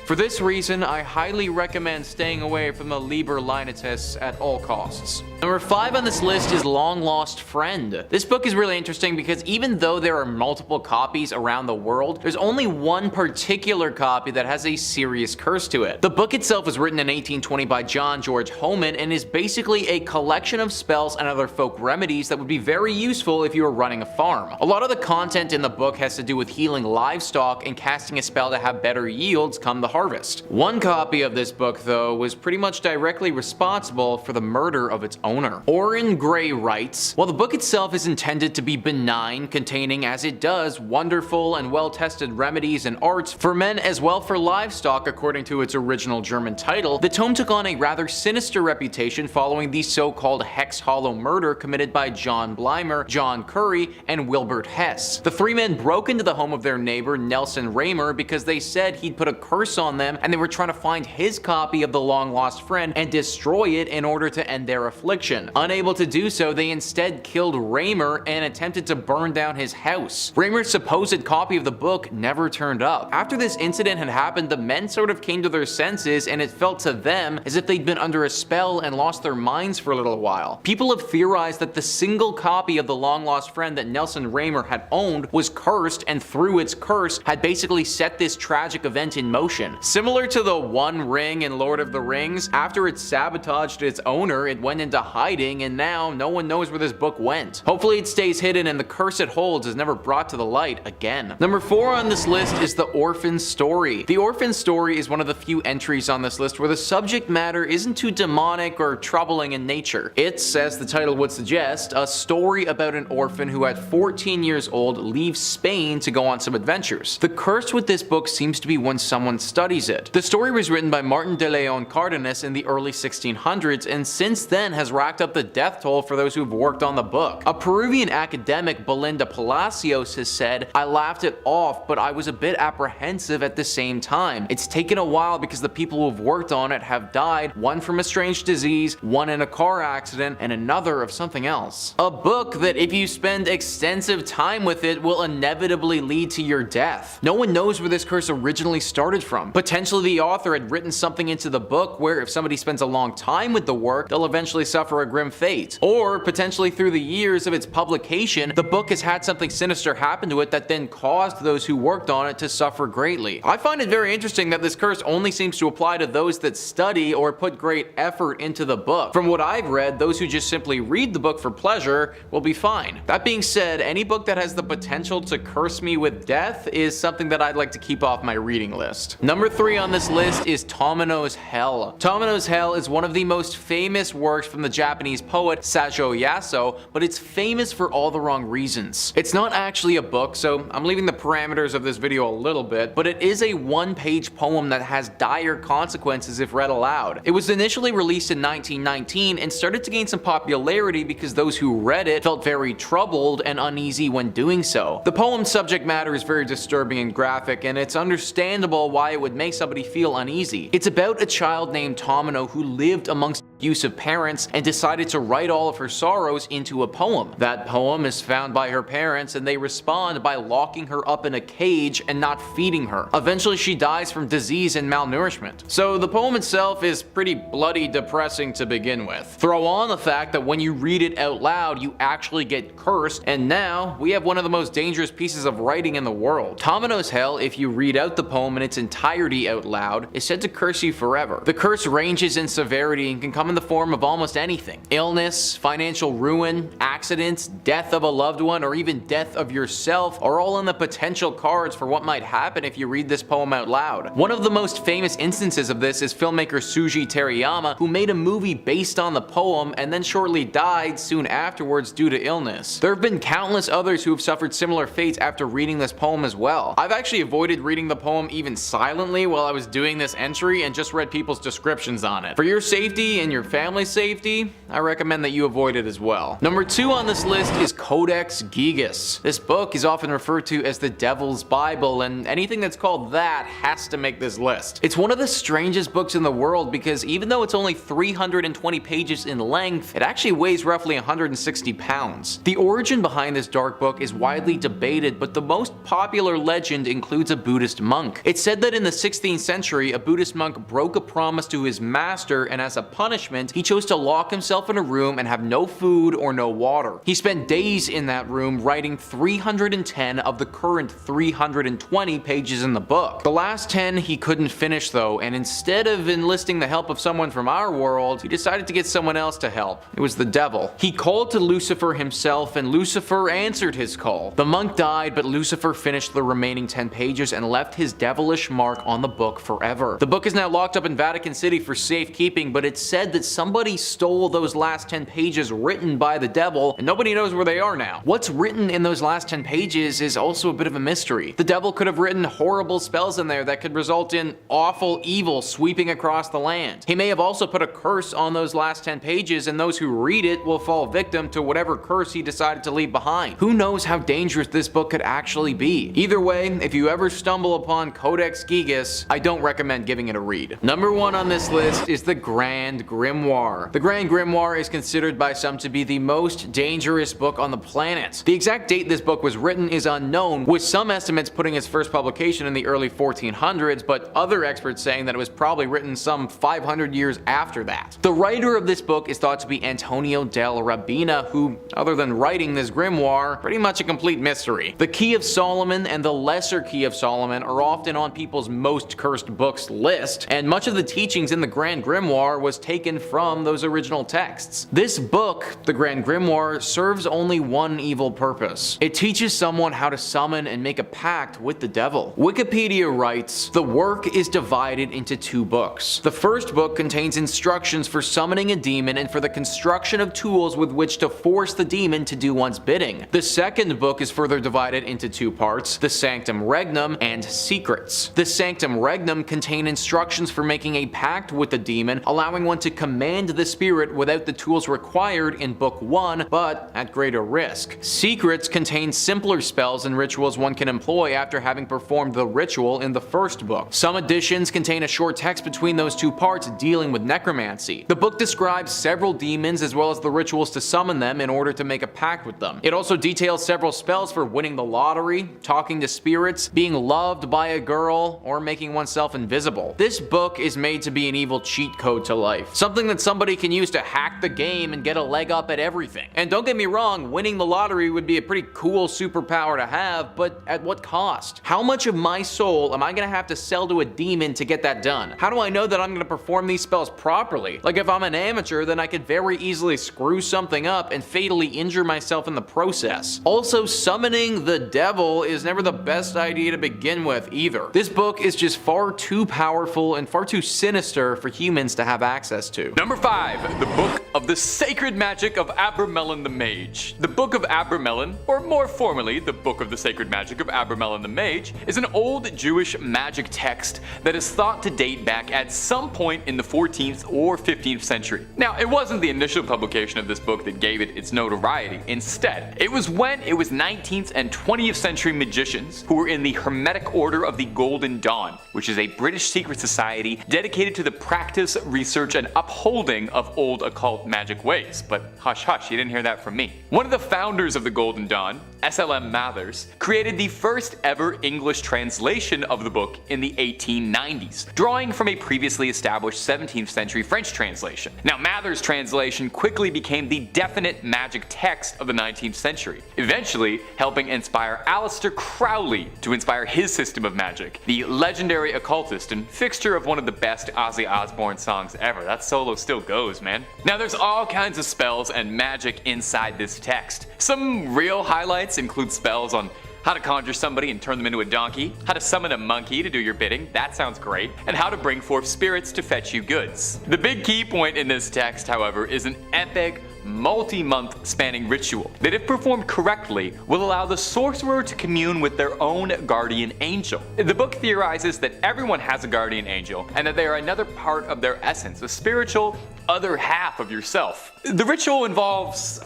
S1: For this reason, I highly recommend staying away from the Liber linteus at all costs. Number 5 on this list is Long Lost Friend. This book is really interesting because even though there are multiple copies around the world, there's only one particular copy that has a serious curse to it. The book itself was written in 1820 by John George Homan and is basically a collection of spells and other folk remedies that would be very useful if you were running a farm. A lot of the content in the book has to do with healing livestock and casting a spell to have better yields come the harvest. One copy of this book, though, was pretty much directly responsible for the murder of its owner. Orrin Gray writes, while the book itself is intended to be benign, containing as it does wonderful and well-tested remedies and arts for men as well for livestock according to its original German title, the tome took on a rather sinister reputation following the so-called Hex Hollow murder committed by John Blymer, John Curry, and Wilbert Hess. The three men broke into the home of their neighbor Nelson Raymer because they said he'd put a curse on them and they were trying to find his copy of the Long Lost Friend and destroy it in order to end their affliction. Unable to do so, they instead killed Raymer and attempted to burn down his house. Raymer's supposed copy of the book never turned up. After this incident had happened, the men sort of came to their senses and it felt to them as if they'd been under a spell and lost their minds for a little while. People have theorized that the single copy of the Long Lost Friend that Nelson Raymer had owned was cursed, and through its curse had basically set this tragic event in motion. orphan. Similar to the One Ring in Lord of the Rings, after it sabotaged its owner, it went into hiding, and now no one knows where this book went. Hopefully it stays hidden and the curse it holds is never brought to the light again. Number 4 on this list is the orphan story. The orphan story is one of the few entries on this list where the subject matter isn't too demonic or troubling in nature. It's, as the title would suggest, a story about an orphan who at 14 years old leaves Spain to go on some adventures. The curse with this book seems to be when someone studies it. The story was written by Martin de Leon Cardenas in the early 1600s and since then has racked up the death toll for those who've worked on the book. A Peruvian academic, Belinda Palacios, has said, "I laughed it off, but I was a bit apprehensive at the same time. It's taken a while because the people who have worked on it have died, one from a strange disease, one in a car accident, and another of something else. A book that if you spend extensive time with it will inevitably lead to your death. No one knows where this curse originally started from. Potentially the author had written something into the book where if somebody spends a long time with the work, they'll eventually suffer a grim fate. Or potentially through the years of its publication, the book has had something sinister happen to it that then caused those who worked on it to suffer greatly. I find it very interesting that this curse only seems to apply to those that study or put great effort into the book. From what I've read, those who just simply read the book for pleasure will be fine. That being said, any book that has the potential to curse me with death is something that I'd like to keep off my reading list. Number 3 on this list is Tomino's Hell. Tomino's Hell is one of the most famous works from the Japanese poet Sajo Yaso, but it's famous for all the wrong reasons. It's not actually a book, so I'm leaving the parameters of this video a little bit, but it is a one-page poem that has dire consequences if read aloud. It was initially released in 1919 and started to gain some popularity because those who read it felt very troubled and uneasy when doing so. The poem's subject matter is very disturbing and graphic, and it's understandable why it would make somebody feel uneasy. It's about a child named Tomino who lived amongst abusive parents and decided to write all of her sorrows into a poem. That poem is found by her parents and they respond by locking her up in a cage and not feeding her. Eventually she dies from disease and malnourishment. So the poem itself is pretty bloody depressing to begin with. Throw on the fact that when you read it out loud you actually get cursed, and now we have one of the most dangerous pieces of writing in the world. Tomino's Hell, if you read out the poem in its entirety out loud, is said to curse you forever. The curse ranges in severity and can come in the form of almost anything. Illness, financial ruin, accidents, death of a loved one, or even death of yourself are all in the potential cards for what might happen if you read this poem out loud. One of the most famous instances of this is filmmaker Suji Terayama, who made a movie based on the poem and then shortly died soon afterwards due to illness. There have been countless others who have suffered similar fates after reading this poem as well. I've actually avoided reading the poem even silently while I was doing this entry and just read people's descriptions on it. For your safety and your family's safety, I recommend that you avoid it as well. Number 2 on this list is Codex Gigas. This book is often referred to as the Devil's Bible, and anything that's called that has to make this list. It's one of the strangest books in the world because even though it's only 320 pages in length, it actually weighs roughly 160 pounds. The origin behind this dark book is widely debated, but the most popular legend includes a Buddhist monk. It's said that in the 16th century, a Buddhist monk broke a promise to his master, and as a punishment, he chose to lock himself in a room and have no food or no water. He spent days in that room writing 310 of the current 320 pages in the book. The last 10 he couldn't finish though, and instead of enlisting the help of someone from our world, he decided to get someone else to help. It was the devil. He called to Lucifer himself, and Lucifer answered his call. The monk died, but Lucifer finished the remaining 10 pages and left his devilish mark on the book forever. The book is now locked up in Vatican City for safekeeping, but it's said that somebody stole those last 10 pages written by the devil, and nobody knows where they are now. What's written in those last 10 pages is also a bit of a mystery. The devil could have written horrible spells in there that could result in awful evil sweeping across the land. He may have also put a curse on those last 10 pages, and those who read it will fall victim to whatever curse he decided to leave behind. Who knows how dangerous this book could actually be? Either way, if you ever stumble upon Codex Gigas, I don't recommend giving it a read. Number 1 on this list is the Grand Grimoire. Grimoire. The Grand Grimoire is considered by some to be the most dangerous book on the planet. The exact date this book was written is unknown, with some estimates putting its first publication in the early 1400s, but other experts saying that it was probably written some 500 years after that. The writer of this book is thought to be Antonio del Rabina, who, other than writing this grimoire, pretty much a complete mystery. The Key of Solomon and the Lesser Key of Solomon are often on people's most cursed books list, and much of the teachings in the Grand Grimoire was taken from those original texts. This book, the Grand Grimoire, serves only one evil purpose. It teaches someone how to summon and make a pact with the devil. Wikipedia writes, the work is divided into two books. The first book contains instructions for summoning a demon and for the construction of tools with which to force the demon to do one's bidding. The second book is further divided into two parts, the Sanctum Regnum and Secrets. The Sanctum Regnum contain instructions for making a pact with the demon, allowing one to command the spirit without the tools required in book 1, but at greater risk. Secrets contain simpler spells and rituals one can employ after having performed the ritual in the first book. Some editions contain a short text between those two parts dealing with necromancy. The book describes several demons as well as the rituals to summon them in order to make a pact with them. It also details several spells for winning the lottery, talking to spirits, being loved by a girl, or making oneself invisible. This book is made to be an evil cheat code to life, something that somebody can use to hack the game and get a leg up at everything. And don't get me wrong, winning the lottery would be a pretty cool superpower to have, but at what cost? How much of my soul am I gonna have to sell to a demon to get that done? How do I know that I'm gonna perform these spells properly? Like, if I'm an amateur, then I could very easily screw something up and fatally injure myself in the process. Also, summoning the devil is never the best idea to begin with either. This book is just far too powerful and far too sinister for humans to have access to.
S2: Number 5. The Book of the Sacred Magic of Abramelin the Mage. The Book of Abramelin, or more formally, the Book of the Sacred Magic of Abramelin the Mage, is an old Jewish magic text that is thought to date back at some point in the 14th or 15th century. Now, it wasn't the initial publication of this book that gave it its notoriety. Instead, it was when it was 19th and 20th century magicians who were in the Hermetic Order of the Golden Dawn, which is a British secret society dedicated to the practice, research, and upholding of old occult magic ways. But hush hush, you didn't hear that from me. One of the founders of the Golden Dawn, SLM Mathers, created the first ever English translation of the book in the 1890s, drawing from a previously established 17th century French translation. Now, Mathers' translation quickly became the definite magic text of the 19th century, eventually helping inspire Aleister Crowley to inspire his system of magic, the legendary occultist and fixture of one of the best Ozzy Osbourne songs ever. That solo still goes, man. Now, there's all kinds of spells and magic inside this text. Some real highlights include spells on how to conjure somebody and turn them into a donkey, how to summon a monkey to do your bidding, that sounds great, and how to bring forth spirits to fetch you goods. The big key point in this text, however, is an epic, multi-month spanning ritual that, if performed correctly, will allow the sorcerer to commune with their own guardian angel. The book theorizes that everyone has a guardian angel and that they are another part of their essence, a spiritual other half of yourself. The ritual involves,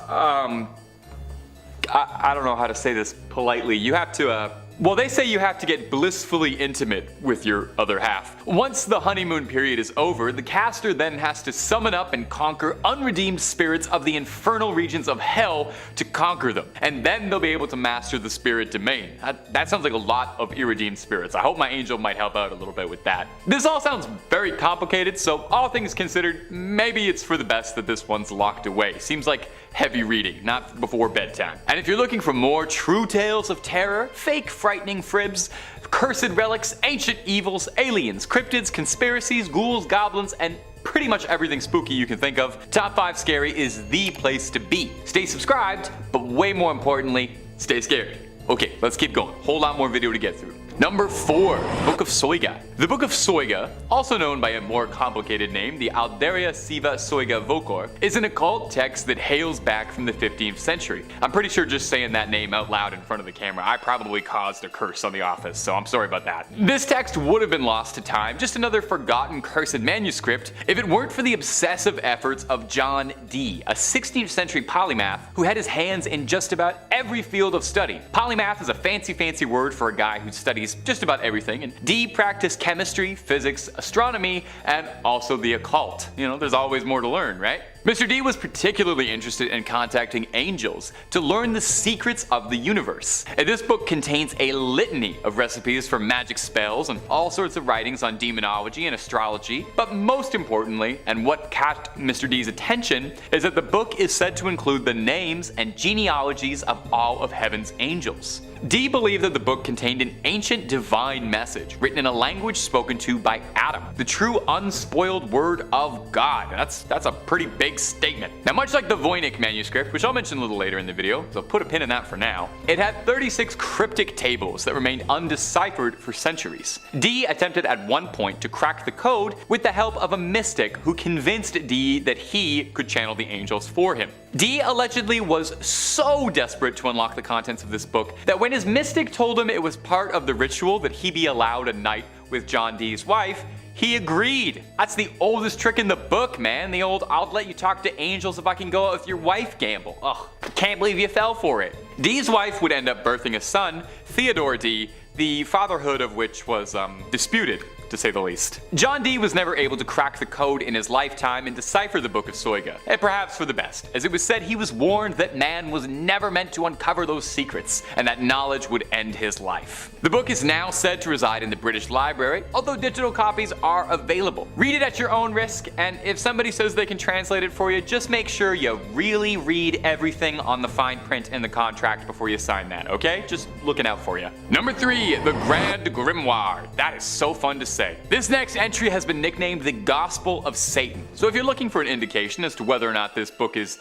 S2: I don't know how to say this politely. You have to, well, they say you have to get blissfully intimate with your other half. Once the honeymoon period is over, the caster then has to summon up and conquer unredeemed spirits of the infernal regions of hell to conquer them. And then they'll be able to master the spirit domain. That sounds like a lot of irredeemed spirits. I hope my angel might help out a little bit with that. This all sounds very complicated, so all things considered, maybe it's for the best that this one's locked away. Seems like heavy reading, not before bedtime. And if you're looking for more true tales of terror, fake frightening fribs, cursed relics, ancient evils, aliens, cryptids, conspiracies, ghouls, goblins, and pretty much everything spooky you can think of, Top 5 Scary is the place to be. Stay subscribed, but way more importantly, stay scared. Okay, let's keep going. Whole lot more video to get through. Number 4. Book of Soga. The Book of Soga, also known by a more complicated name, the Alderia Siva Soga Vocor, is an occult text that hails back from the 15th century. I'm pretty sure just saying that name out loud in front of the camera, I probably caused a curse on The Office, so I'm sorry about that. This text would have been lost to time, just another forgotten cursed manuscript, if it weren't for the obsessive efforts of John Dee, a 16th century polymath who had his hands in just about every field of study. Polymath is a fancy word for a guy who studies studies just about everything, and D practiced chemistry, physics, astronomy, and also the occult. You know, there's always more to learn, right? Mr. D was particularly interested in contacting angels to learn the secrets of the universe. And this book contains a litany of recipes for magic spells and all sorts of writings on demonology and astrology, but most importantly, and what caught Mr. D's attention, is that the book is said to include the names and genealogies of all of heaven's angels. D believed that the book contained an ancient divine message written in a language spoken to by Adam, the true unspoiled word of God. That's a pretty big statement. Now, much like the Voynich manuscript, which I'll mention a little later in the video, so put a pin in that for now, it had 36 cryptic tables that remained undeciphered for centuries. D attempted at one point to crack the code with the help of a mystic who convinced D that he could channel the angels for him. D allegedly was so desperate to unlock the contents of this book that when his mystic told him it was part of the ritual that he be allowed a night with John D's wife, he agreed. That's the oldest trick in the book, man. The old "I'll let you talk to angels if I can go out with your wife" gamble. Ugh, can't believe you fell for it. D's wife would end up birthing a son, Theodore D, the fatherhood of which was disputed, to say the least. John D was never able to crack the code in his lifetime and decipher the Book of Soga, and perhaps for the best, as it was said he was warned that man was never meant to uncover those secrets, and that knowledge would end his life. The book is now said to reside in the British Library, although digital copies are available. Read it at your own risk, and if somebody says they can translate it for you, just make sure you really read everything on the fine print in the contract before you sign that, okay? Just looking out for you. Number 3, the Grand Grimoire. That is so fun to say. This next entry has been nicknamed the Gospel of Satan. So if you're looking for an indication as to whether or not this book is,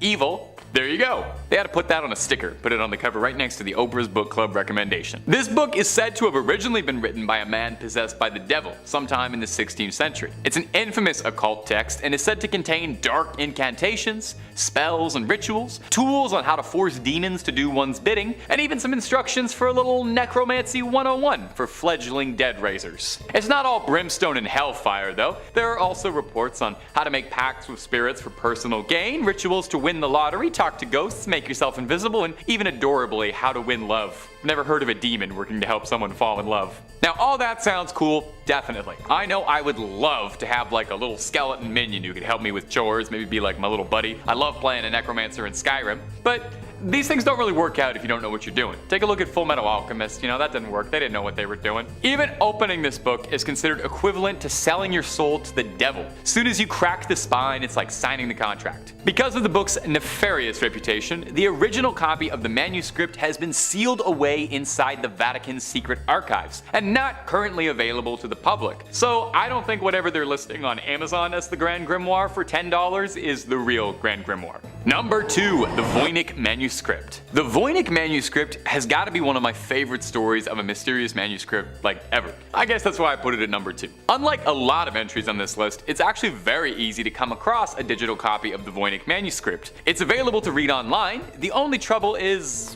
S2: evil, there you go. They had to put that on a sticker, put it on the cover right next to the Oprah's Book Club recommendation. This book is said to have originally been written by a man possessed by the devil sometime in the 16th century. It's an infamous occult text and is said to contain dark incantations, spells and rituals, tools on how to force demons to do one's bidding, and even some instructions for a little necromancy 101 for fledgling dead raisers. It's not all brimstone and hellfire though. There are also reports on how to make pacts with spirits for personal gain, rituals to win the lottery, talk to ghosts, make yourself invisible, and even adorably, how to win love. Never heard of a demon working to help someone fall in love. Now, all that sounds cool, definitely. I know I would love to have like a little skeleton minion who could help me with chores, maybe be like my little buddy. I love playing a necromancer in Skyrim, but these things don't really work out if you don't know what you're doing. Take a look at Full Metal Alchemist, that didn't work, they didn't know what they were doing. Even opening this book is considered equivalent to selling your soul to the devil. Soon as you crack the spine, it's like signing the contract. Because of the book's nefarious reputation, the original copy of the manuscript has been sealed away inside the Vatican's secret archives, and not currently available to the public. So I don't think whatever they're listing on Amazon as the Grand Grimoire for $10 is the real Grand Grimoire. Number 2, the Voynich manuscript. The Voynich manuscript has got to be one of my favorite stories of a mysterious manuscript, ever. I guess that's why I put it at number 2. Unlike a lot of entries on this list, it's actually very easy to come across a digital copy of the Voynich manuscript. It's available to read online. The only trouble is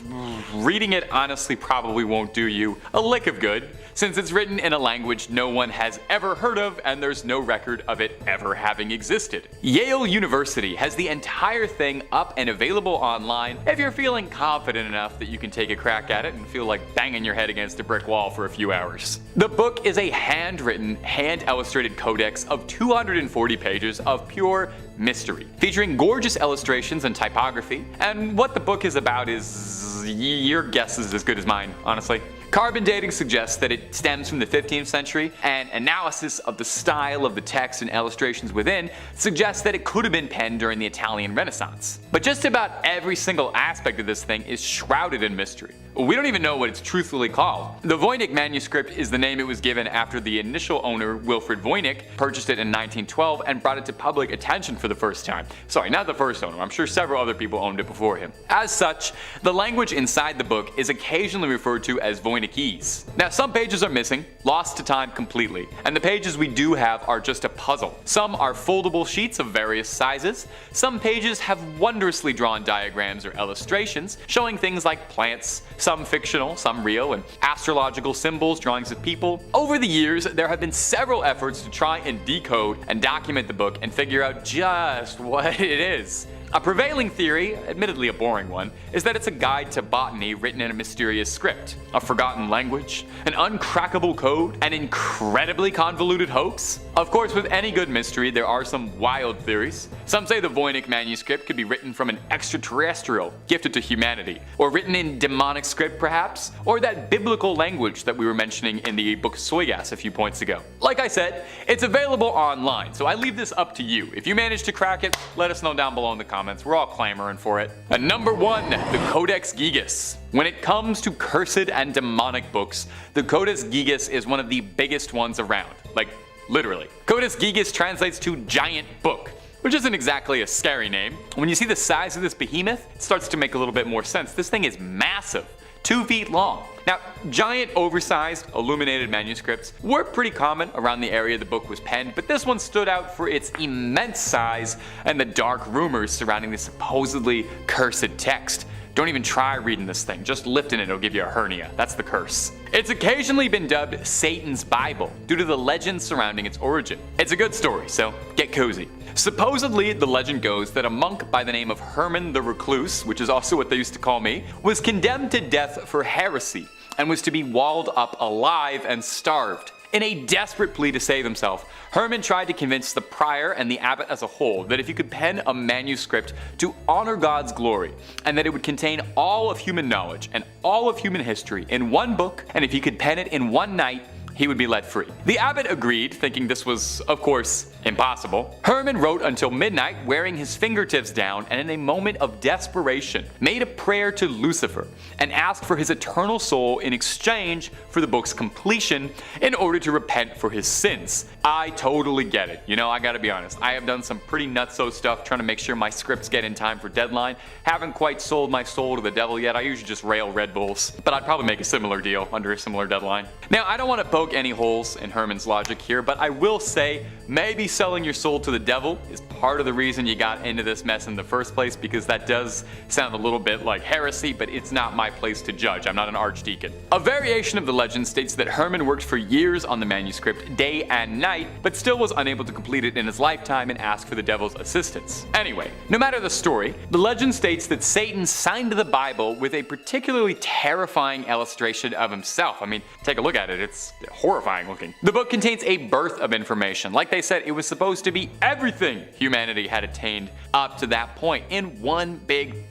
S2: reading it honestly probably won't do you a lick of good, since it's written in a language no one has ever heard of and there's no record of it ever having existed. Yale University has the entire thing up and available online if you're feeling confident enough that you can take a crack at it and feel like banging your head against a brick wall for a few hours. The book is a handwritten, hand-illustrated codex of 240 pages of pure mystery, featuring gorgeous illustrations and typography, and what the book is about is your guess is as good as mine, honestly. Carbon dating suggests that it stems from the 15th century, and analysis of the style of the text and illustrations within suggests that it could have been penned during the Italian Renaissance. But just about every single aspect of this thing is shrouded in mystery. We don't even know what it's truthfully called. The Voynich manuscript is the name it was given after the initial owner, Wilfrid Voynich, purchased it in 1912 and brought it to public attention for the first time. Sorry, not the first owner, I'm sure several other people owned it before him. As such, the language inside the book is occasionally referred to as Voynichese. Now, some pages are missing, lost to time completely, and the pages we do have are just a puzzle. Some are foldable sheets of various sizes, some pages have wondrously drawn diagrams or illustrations showing things like plants, some fictional, some real, and astrological symbols, drawings of people. Over the years, there have been several efforts to try and decode and document the book and figure out just what it is. A prevailing theory, admittedly a boring one, is that it's a guide to botany written in a mysterious script, a forgotten language, an uncrackable code, an incredibly convoluted hoax. Of course, with any good mystery, there are some wild theories. Some say the Voynich manuscript could be written from an extraterrestrial gifted to humanity, or written in demonic script perhaps, or that biblical language that we were mentioning in the book Sogas a few points ago. Like I said, it's available online, so I leave this up to you. If you manage to crack it, let us know down below in the comments. We're all clamoring for it. And number 1, the Codex Gigas. When it comes to cursed and demonic books, the Codex Gigas is one of the biggest ones around. Like, literally. Codex Gigas translates to giant book, which isn't exactly a scary name. When you see the size of this behemoth, it starts to make a little bit more sense. This thing is massive, 2 feet long. Now, giant, oversized, illuminated manuscripts were pretty common around the area the book was penned, but this one stood out for its immense size and the dark rumors surrounding the supposedly cursed text. Don't even try reading this thing, just lifting it will give you a hernia. That's the curse. It's occasionally been dubbed Satan's Bible due to the legend surrounding its origin. It's a good story, so get cozy. Supposedly, the legend goes that a monk by the name of Herman the Recluse, which is also what they used to call me, was condemned to death for heresy and was to be walled up alive and starved. In a desperate plea to save himself, Herman tried to convince the prior and the abbot as a whole that if he could pen a manuscript to honor God's glory, and that it would contain all of human knowledge and all of human history in one book, and if he could pen it in one night, he would be let free. The abbot agreed, thinking this was, of course, impossible. Herman wrote until midnight, wearing his fingertips down, and in a moment of desperation, made a prayer to Lucifer and asked for his eternal soul in exchange for the book's completion in order to repent for his sins. I totally get it. You know, I gotta be honest, I have done some pretty nutso stuff trying to make sure my scripts get in time for deadline. Haven't quite sold my soul to the devil yet. I usually just rail Red Bulls, but I'd probably make a similar deal under a similar deadline. Now, I don't want to poke any holes in Herman's logic here, but I will say maybe selling your soul to the devil is part of the reason you got into this mess in the first place, because that does sound a little bit like heresy, but it's not my place to judge. I'm not an archdeacon. A variation of the legend states that Herman worked for years on the manuscript, day and night, but still was unable to complete it in his lifetime and asked for the devil's assistance. Anyway, no matter the story, the legend states that Satan signed the Bible with a particularly terrifying illustration of himself. I mean, take a look at it, it's horrifying looking. The book contains a birth of information. Like they said, it was supposed to be everything humanity had attained up to that point in one big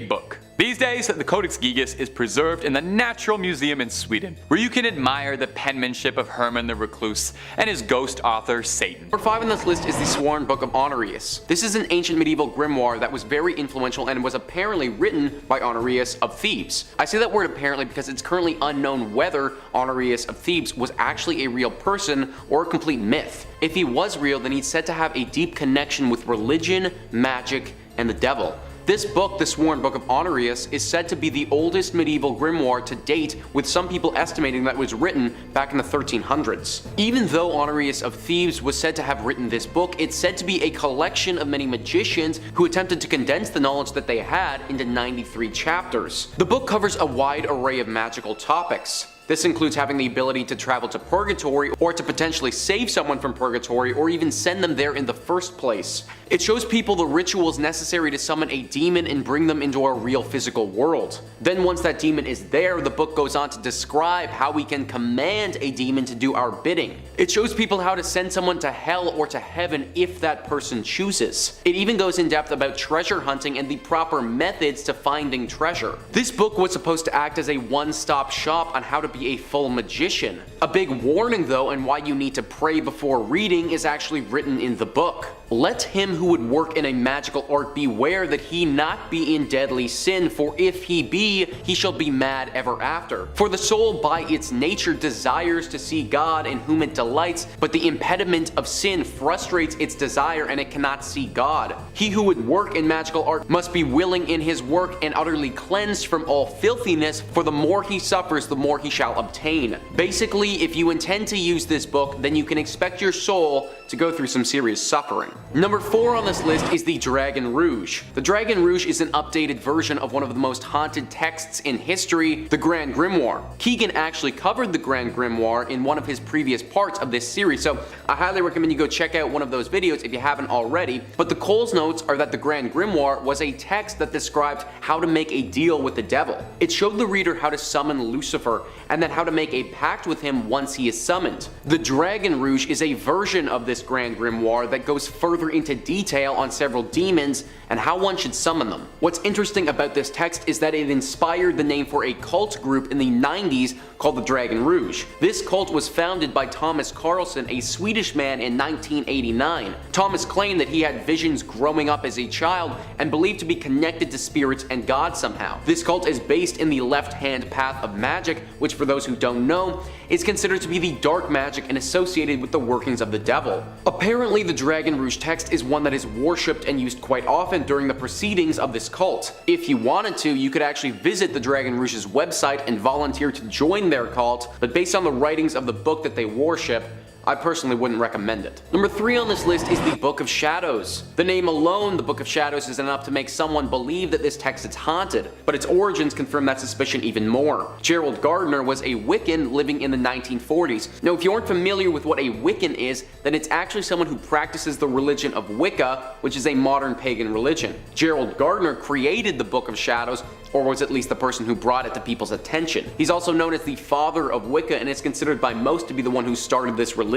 S2: book. These days, the Codex Gigas is preserved in the Natural Museum in Sweden, where you can admire the penmanship of Herman the Recluse and his ghost author, Satan.
S1: Number 5 on this list is the Sworn Book of Honorius. This is an ancient medieval grimoire that was very influential and was apparently written by Honorius of Thebes. I say that word apparently because it's currently unknown whether Honorius of Thebes was actually a real person or a complete myth. If he was real, then he's said to have a deep connection with religion, magic, and the devil. This book, the Sworn Book of Honorius, is said to be the oldest medieval grimoire to date, with some people estimating that it was written back in the 1300s. Even though Honorius of Thebes was said to have written this book, it's said to be a collection of many magicians who attempted to condense the knowledge that they had into 93 chapters. The book covers a wide array of magical topics. This includes having the ability to travel to purgatory, or to potentially save someone from purgatory, or even send them there in the first place. It shows people the rituals necessary to summon a demon and bring them into our real physical world. Then once that demon is there, the book goes on to describe how we can command a demon to do our bidding. It shows people how to send someone to hell or to heaven if that person chooses. It even goes in depth about treasure hunting and the proper methods to finding treasure. This book was supposed to act as a one-stop shop on how to be a full magician. A big warning though, and why you need to pray before reading, is actually written in the book. Let him who would work in a magical art beware that he not be in deadly sin, for if he be, he shall be mad ever after. For the soul by its nature desires to see God in whom it delights, but the impediment of sin frustrates its desire and it cannot see God. He who would work in magical art must be willing in his work and utterly cleansed from all filthiness, for the more he suffers, the more he shall obtain. Basically, if you intend to use this book, then you can expect your soul to go through some serious suffering. Number 4 on this list is the Dragon Rouge. The Dragon Rouge is an updated version of one of the most haunted texts in history, the Grand Grimoire. Keegan actually covered the Grand Grimoire in one of his previous parts of this series, so I highly recommend you go check out one of those videos if you haven't already. But the Cole's notes are that the Grand Grimoire was a text that described how to make a deal with the devil. It showed the reader how to summon Lucifer, and then how to make a pact with him once he is summoned. The Dragon Rouge is a version of this Grand Grimoire that goes further into detail on several demons and how one should summon them. What's interesting about this text is that it inspired the name for a cult group in the 90s called the Dragon Rouge. This cult was founded by Thomas Carlson, a Swedish man, in 1989. Thomas claimed that he had visions growing up as a child and believed to be connected to spirits and God somehow. This cult is based in the left-hand path of magic, which for those who don't know, is considered to be the dark magic and associated with the workings of the devil. Apparently, the Dragon Rouge text is one that is worshipped and used quite often during the proceedings of this cult. If you wanted to, you could actually visit the Dragon Rouge's website and volunteer to join their cult, but based on the writings of the book that they worship, I personally wouldn't recommend it. Number 3 on this list is the Book of Shadows. The name alone, the Book of Shadows, is enough to make someone believe that this text is haunted, but its origins confirm that suspicion even more. Gerald Gardner was a Wiccan living in the 1940s. Now, if you aren't familiar with what a Wiccan is, then it's actually someone who practices the religion of Wicca, which is a modern pagan religion. Gerald Gardner created the Book of Shadows, or was at least the person who brought it to people's attention. He's also known as the father of Wicca and is considered by most to be the one who started this religion.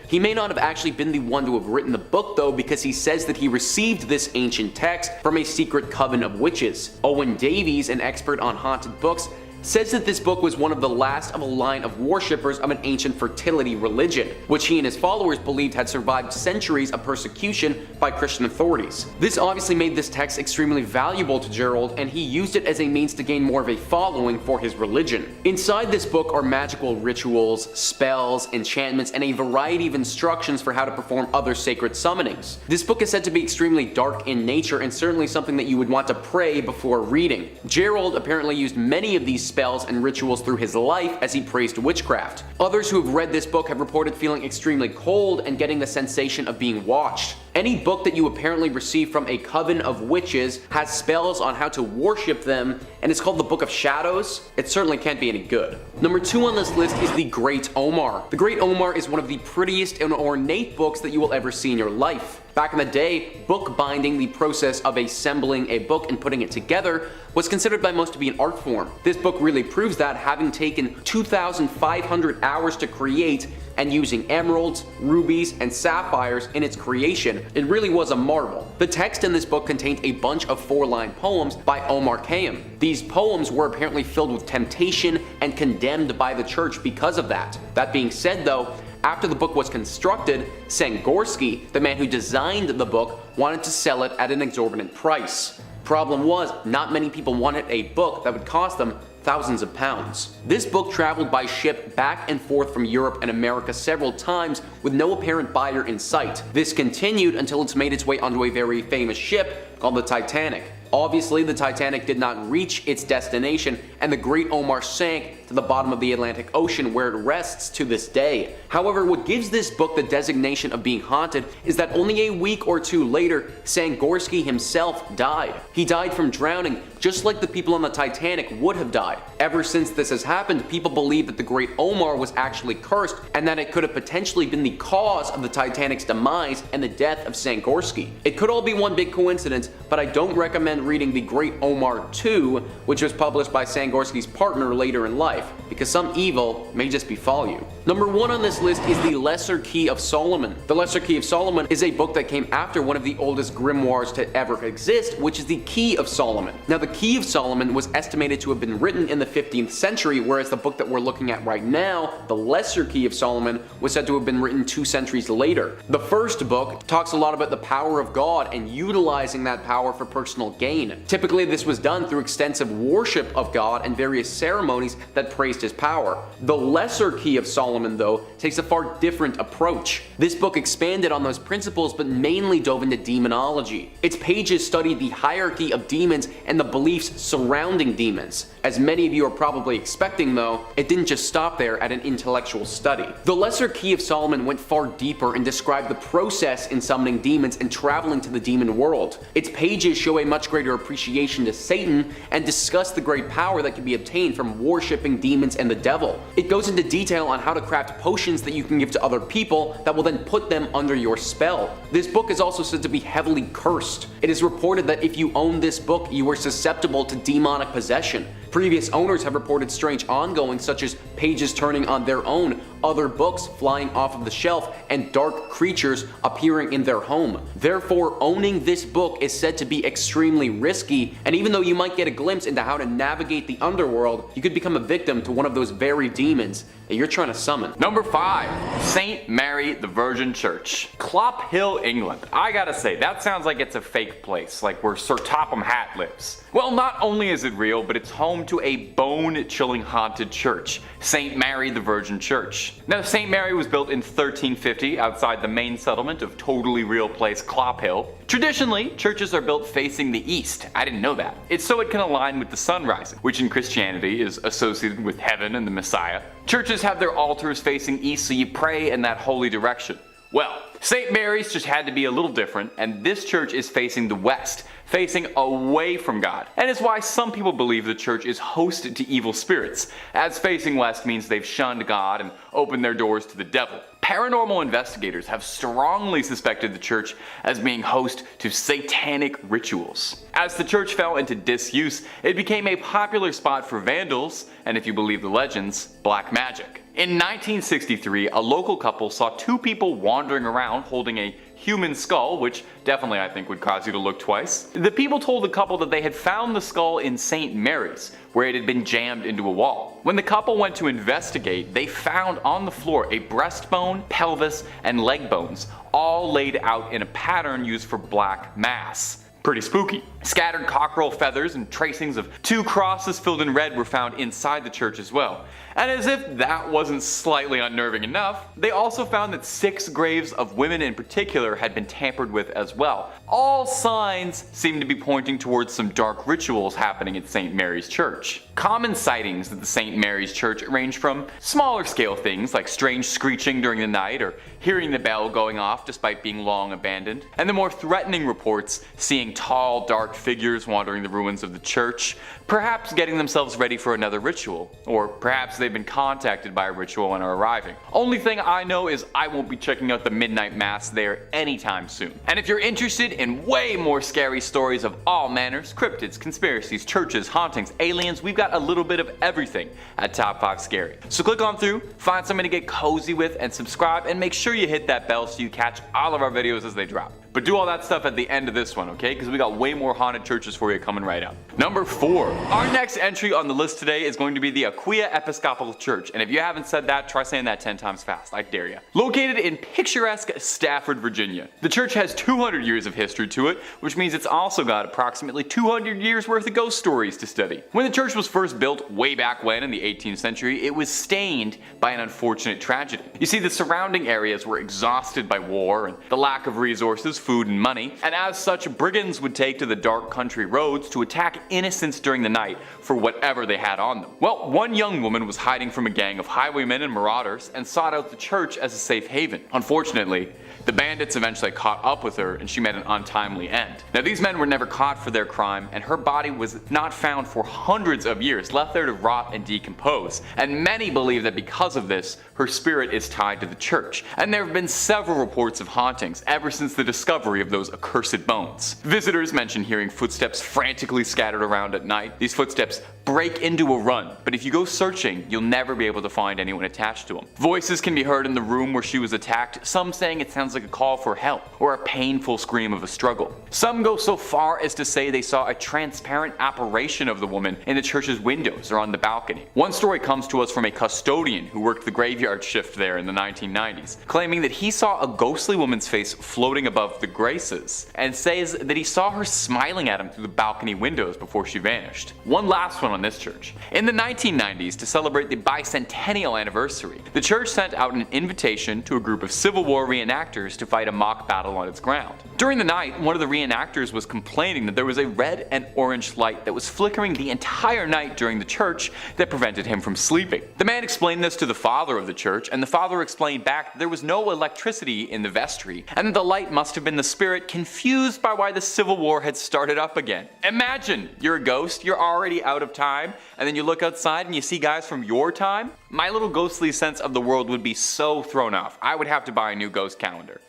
S1: He may not have actually been the one to have written the book though, because he says that he received this ancient text from a secret coven of witches. Owen Davies, an expert on haunted books, says that this book was one of the last of a line of worshippers of an ancient fertility religion, which he and his followers believed had survived centuries of persecution by Christian authorities. This obviously made this text extremely valuable to Gerald, and he used it as a means to gain more of a following for his religion. Inside this book are magical rituals, spells, enchantments, and a variety of instructions for how to perform other sacred summonings. This book is said to be extremely dark in nature and certainly something that you would want to pray before reading. Gerald apparently used many of these spells and rituals through his life as he praised witchcraft. Others who have read this book have reported feeling extremely cold and getting the sensation of being watched. Any book that you apparently receive from a coven of witches has spells on how to worship them, and it's called the Book of Shadows. It certainly can't be any good. Number 2 on this list is the Great Omar. The Great Omar is one of the prettiest and ornate books that you will ever see in your life. Back in the day, book binding, the process of assembling a book and putting it together, was considered by most to be an art form. This book really proves that, having taken 2,500 hours to create and using emeralds, rubies, and sapphires in its creation, it really was a marvel. The text in this book contained a bunch of 4-line poems by Omar Khayyam. These poems were apparently filled with temptation and condemned by the church because of that. That being said though, after the book was constructed, Sangorsky, the man who designed the book, wanted to sell it at an exorbitant price. Problem was, not many people wanted a book that would cost them thousands of pounds. This book traveled by ship back and forth from Europe and America several times with no apparent buyer in sight. This continued until it's made its way onto a very famous ship called the Titanic. Obviously, the Titanic did not reach its destination, and the Great Omar sank to the bottom of the Atlantic Ocean, where it rests to this day. However, what gives this book the designation of being haunted is that only a week or two later, Sangorsky himself died. He died from drowning, just like the people on the Titanic would have died. Ever since this has happened, people believe that the Great Omar was actually cursed, and that it could have potentially been the cause of the Titanic's demise and the death of Sangorsky. It could all be one big coincidence, but I don't recommend reading the Great Omar 2, which was published by Sangorsky's partner later in life, because some evil may just befall you. Number 1 on this list is the Lesser Key of Solomon. The Lesser Key of Solomon is a book that came after one of the oldest grimoires to ever exist, which is the Key of Solomon. Now, the Key of Solomon was estimated to have been written in the 15th century, whereas the book that we're looking at right now, the Lesser Key of Solomon, was said to have been written 2 centuries later. The first book talks a lot about the power of God and utilizing that power for personal gain. Typically, this was done through extensive worship of God and various ceremonies that that praised his power. The Lesser Key of Solomon, though, takes a far different approach. This book expanded on those principles but mainly dove into demonology. Its pages studied the hierarchy of demons and the beliefs surrounding demons. As many of you are probably expecting, though, it didn't just stop there at an intellectual study. The Lesser Key of Solomon went far deeper and described the process in summoning demons and traveling to the demon world. Its pages show a much greater appreciation to Satan and discuss the great power that can be obtained from worshipping demons and the devil. It goes into detail on how to craft potions that you can give to other people that will then put them under your spell. This book is also said to be heavily cursed. It is reported that if you own this book, you are susceptible to demonic possession. Previous owners have reported strange ongoings such as pages turning on their own, other books flying off of the shelf, and dark creatures appearing in their home. Therefore, owning this book is said to be extremely risky, and even though you might get a glimpse into how to navigate the underworld, you could become a victim to one of those very demons that you're trying to summon.
S2: Number 5. St. Mary the Virgin Church. Clop Hill, England. I gotta say, that sounds like it's a fake place, like where Sir Topham Hatt lives. Well, not only is it real, but it's home to a bone-chilling haunted church, St. Mary the Virgin Church. Now, St. Mary was built in 1350 outside the main settlement of totally real place Clop Hill. Traditionally, churches are built facing the east. I didn't know that. It's so it can align with the sun rising, which in Christianity is associated with heaven and the Messiah. Churches have their altars facing east, so you pray in that holy direction. Well, St. Mary's just had to be a little different, and this church is facing the west, facing away from God. And it's why some people believe the church is hosted to evil spirits, as facing west means they've shunned God and opened their doors to the devil. Paranormal investigators have strongly suspected the church as being host to satanic rituals. As the church fell into disuse, it became a popular spot for vandals, and if you believe the legends, black magic. In 1963, a local couple saw two people wandering around holding a human skull, which definitely I think would cause you to look twice. The people told the couple that they had found the skull in St. Mary's, where it had been jammed into a wall. When the couple went to investigate, they found on the floor a breastbone, pelvis, and leg bones, all laid out in a pattern used for black mass. Pretty spooky. Scattered cockerel feathers and tracings of two crosses filled in red were found inside the church as well. And as if that wasn't slightly unnerving enough, they also found that 6 graves of women in particular had been tampered with as well. All signs seem to be pointing towards some dark rituals happening at St. Mary's Church. Common sightings at the St. Mary's Church range from smaller scale things like strange screeching during the night or hearing the bell going off despite being long abandoned, and the more threatening reports seeing tall, dark figures wandering the ruins of the church, perhaps getting themselves ready for another ritual, or perhaps they've been contacted by a ritual and are arriving. Only thing I know is I won't be checking out the midnight mass there anytime soon. And if you're interested in way more scary stories of all manners, cryptids, conspiracies, churches, hauntings, aliens, we've got a little bit of everything at Top 5 Scary. So click on through, find something to get cozy with, and subscribe, and make sure you hit that bell so you catch all of our videos as they drop. But do all that stuff at the end of this one, okay? Because we got way more haunted churches for you coming right up. Number 4. Our next entry on the list today is going to be the Aquia Episcopal Church. And if you haven't said that, try saying that 10 times fast. I dare you. Located in picturesque Stafford, Virginia. The church has 200 years of history to it, which means it's also got approximately 200 years worth of ghost stories to study. When the church was first built way back when in the 18th century, it was stained by an unfortunate tragedy. You see, the surrounding areas were exhausted by war and the lack of resources, food, and money, and as such, brigands would take to the dark country roads to attack innocents during the night for whatever they had on them. Well, one young woman was hiding from a gang of highwaymen and marauders and sought out the church as a safe haven. Unfortunately, the bandits eventually caught up with her and she met an untimely end. Now, these men were never caught for their crime, and her body was not found for hundreds of years, left there to rot and decompose. And many believe that because of this, her spirit is tied to the church. And there have been several reports of hauntings ever since the discovery of those accursed bones. Visitors mention hearing footsteps frantically scattered around at night. These footsteps break into a run, but if you go searching, you'll never be able to find anyone attached to them. Voices can be heard in the room where she was attacked, some saying it sounds like a call for help or a painful scream of a struggle. Some go so far as to say they saw a transparent apparition of the woman in the church's windows or on the balcony. One story comes to us from a custodian who worked the graveyard shift there in the 1990s, claiming that he saw a ghostly woman's face floating above of the Graces, and says that he saw her smiling at him through the balcony windows before she vanished. One last one on this church. In the 1990s, to celebrate the bicentennial anniversary, the church sent out an invitation to a group of Civil War reenactors to fight a mock battle on its ground. During the night, one of the reenactors was complaining that there was a red and orange light that was flickering the entire night during the church that prevented him from sleeping. The man explained this to the father of the church, and the father explained back that there was no electricity in the vestry, and that the light must have been the spirit confused by why the Civil War had started up again. Imagine, you're a ghost, you're already out of time, and then you look outside and you see guys from your time? My little ghostly sense of the world would be so thrown off. I would have to buy a new ghost calendar.